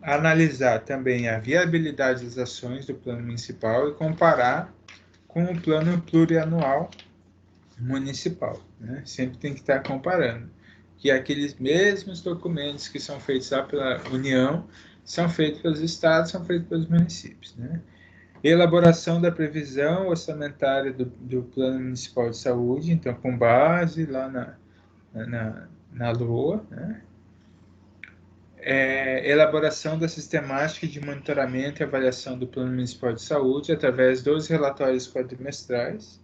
Analisar também a viabilidade das ações do Plano Municipal e comparar com o Plano Plurianual Municipal, né? Sempre tem que estar comparando, que aqueles mesmos documentos que são feitos lá pela União são feitos pelos estados, são feitos pelos municípios, né? Elaboração da previsão orçamentária do Plano Municipal de Saúde, então com base lá na LOA, né? Elaboração da sistemática de monitoramento e avaliação do Plano Municipal de Saúde através dos relatórios quadrimestrais,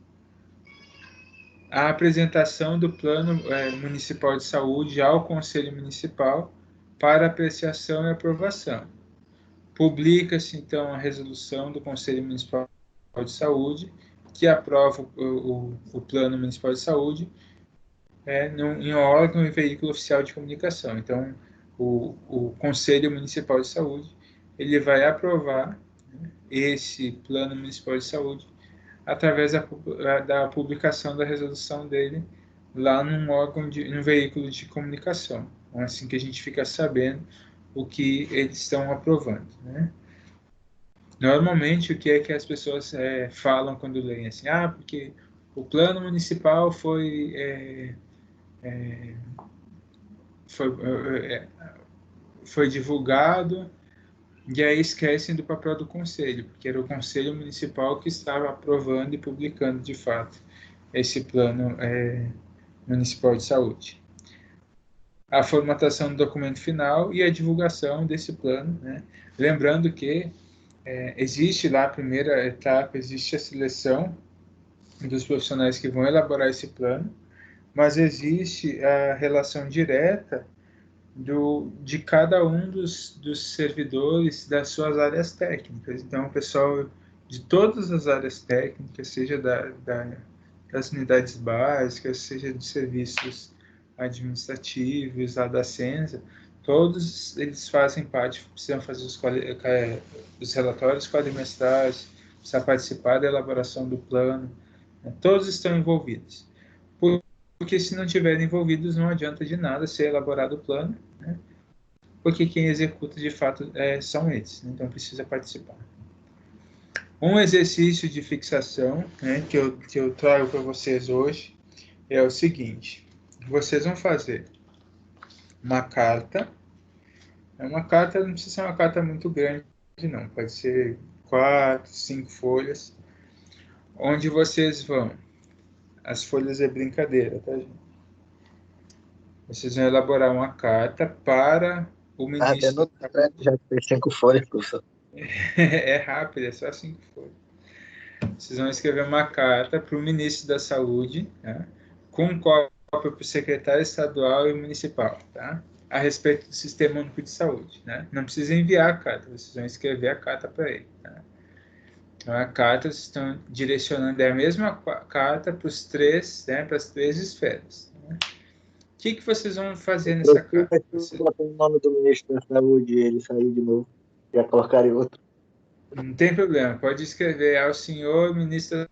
a apresentação do Plano Municipal de Saúde ao Conselho Municipal para apreciação e aprovação. Publica-se, então, a resolução do Conselho Municipal de Saúde, que aprova o Plano Municipal de Saúde em órgão e veículo oficial de comunicação. Então, o Conselho Municipal de Saúde ele vai aprovar, né, esse Plano Municipal de Saúde através da publicação da resolução dele lá num num veículo de comunicação. Então, assim que a gente fica sabendo o que eles estão aprovando, né? Normalmente, o que é que as pessoas falam quando leem assim? Porque o plano municipal foi, foi divulgado, e aí esquecem do papel do conselho, porque era o conselho municipal que estava aprovando e publicando de fato esse plano municipal de saúde. A formatação do documento final e a divulgação desse plano, né? Lembrando que existe lá a primeira etapa, existe a seleção dos profissionais que vão elaborar esse plano, mas existe a relação direta de cada um dos servidores das suas áreas técnicas. Então, o pessoal de todas as áreas técnicas, seja das unidades básicas, seja de serviços administrativos, lá da Censa, todos eles fazem parte, precisam fazer os relatórios quadrimestrais, precisam participar da elaboração do plano, né? Todos estão envolvidos. Porque se não estiverem envolvidos, não adianta de nada ser elaborado o plano, né? Porque quem executa de fato são eles, né? Então precisa participar. Um exercício de fixação, né, que eu trago para vocês hoje é o seguinte: vocês vão fazer uma carta. Uma carta não precisa ser uma carta muito grande, não. Pode ser 4, 5 folhas, onde vocês vão. As folhas é brincadeira, tá, gente? Vocês vão elaborar uma carta para o Até ministro no da decreto Saúde. já fez 5 folhas, professor. É rápido, é só 5 folhas. Vocês vão escrever uma carta para o ministro da Saúde, tá? Com cópia para o secretário estadual e municipal, tá? A respeito do Sistema Único de Saúde, né? Não precisa enviar a carta, vocês vão escrever a carta para ele, tá? Então, a carta vocês estão direcionando a mesma carta para os três, né? Para as três esferas. Né? O que vocês vão fazer nessa Professor, carta? mas se eu botar o nome do ministro da Saúde e ele sair de novo, já colocaria outro. Não tem problema, pode escrever ao senhor ministro da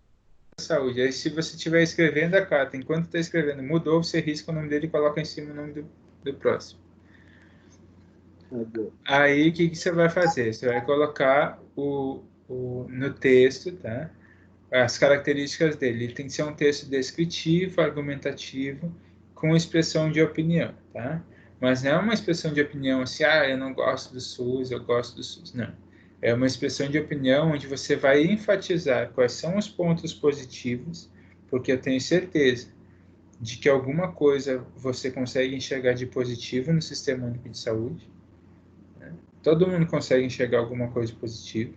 Saúde. Aí, se você estiver escrevendo a carta, enquanto está escrevendo, mudou, você risca o nome dele e coloca em cima o nome do próximo. Tá bom. Aí, o que você vai fazer? Você vai colocar no texto, tá? As características dele. Ele tem que ser um texto descritivo, argumentativo, com expressão de opinião, tá? Mas não é uma expressão de opinião assim, eu não gosto do SUS, eu gosto do SUS. Não. É uma expressão de opinião onde você vai enfatizar quais são os pontos positivos, porque eu tenho certeza de que alguma coisa você consegue enxergar de positivo no Sistema Único de Saúde. Né? Todo mundo consegue enxergar alguma coisa de positivo.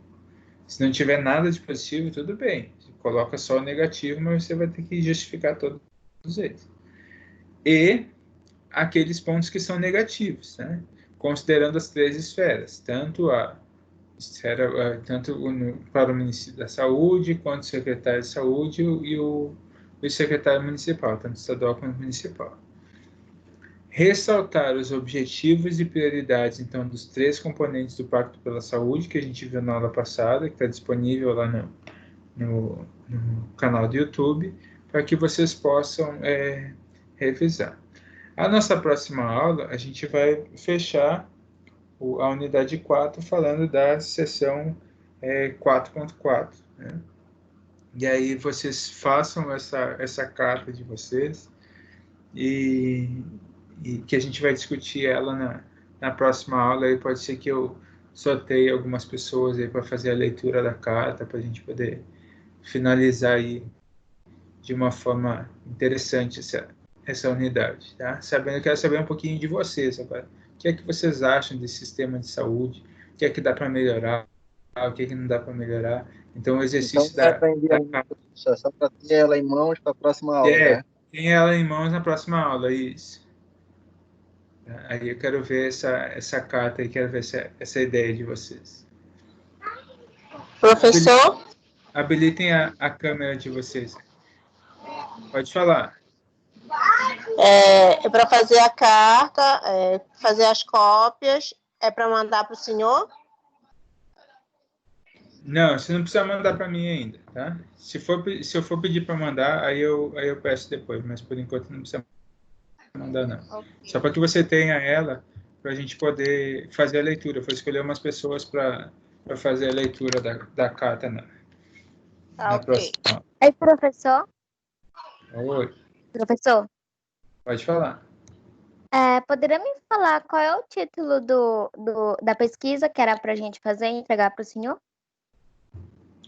Se não tiver nada de positivo, tudo bem. Você coloca só o negativo, mas você vai ter que justificar todos eles. E aqueles pontos que são negativos, né? Considerando as três esferas, tanto para o Ministério da Saúde, quanto o secretário de Saúde e o secretário municipal, tanto estadual quanto municipal. Ressaltar os objetivos e prioridades, então, dos três componentes do Pacto pela Saúde, que a gente viu na aula passada, que está disponível lá no canal do YouTube, para que vocês possam revisar. A nossa próxima aula, a gente vai fechar a unidade 4 falando da seção 4.4. Né? E aí vocês façam essa carta de vocês e que a gente vai discutir ela na próxima aula. Aí pode ser que eu sorteie algumas pessoas aí para fazer a leitura da carta, para a gente poder finalizar aí de uma forma interessante essa unidade, tá? Quero saber um pouquinho de vocês agora. O que é que vocês acham desse sistema de saúde? O que é que dá para melhorar? O que é que não dá para melhorar? Então, o Então exercício não é para enviar ainda, professor, é só para ter ela em mãos para a próxima aula, né? tem ela em mãos na próxima aula, isso. Aí eu quero ver essa carta e quero ver essa ideia de vocês. Professor, Habilitem a câmera de vocês. Pode falar. para fazer a carta, fazer as cópias, é para mandar para o senhor? Não, você não precisa mandar para mim ainda, tá? Se eu for pedir para mandar, aí eu peço depois, mas por enquanto não precisa mandar, não. Okay. Só para que você tenha ela, para a gente poder fazer a leitura. Eu vou escolher umas pessoas para fazer a leitura da carta na próxima aula. Oi, professor. Oi, Professor, pode falar. poderia me falar qual é o título da pesquisa que era para a gente fazer e entregar para o senhor?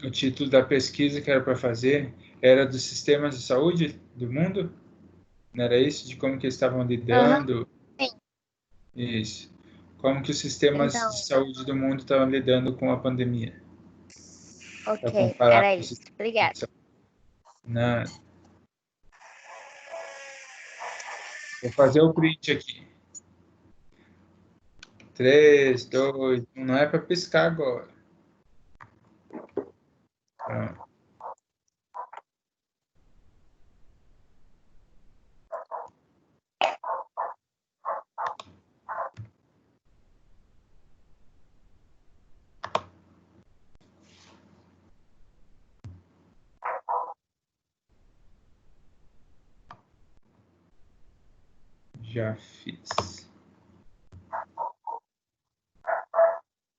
O título da pesquisa que era para fazer era dos sistemas de saúde do mundo? Não era isso? De como que eles estavam lidando? Sim. Isso. Como que os sistemas Então, de saúde do mundo estavam lidando com a pandemia? Para ok, comparar era com os isso. sistemas Obrigada. de saúde. Nada. Vou fazer o print aqui. 3, 2, 1. Não é para piscar agora. Pronto. Já fiz.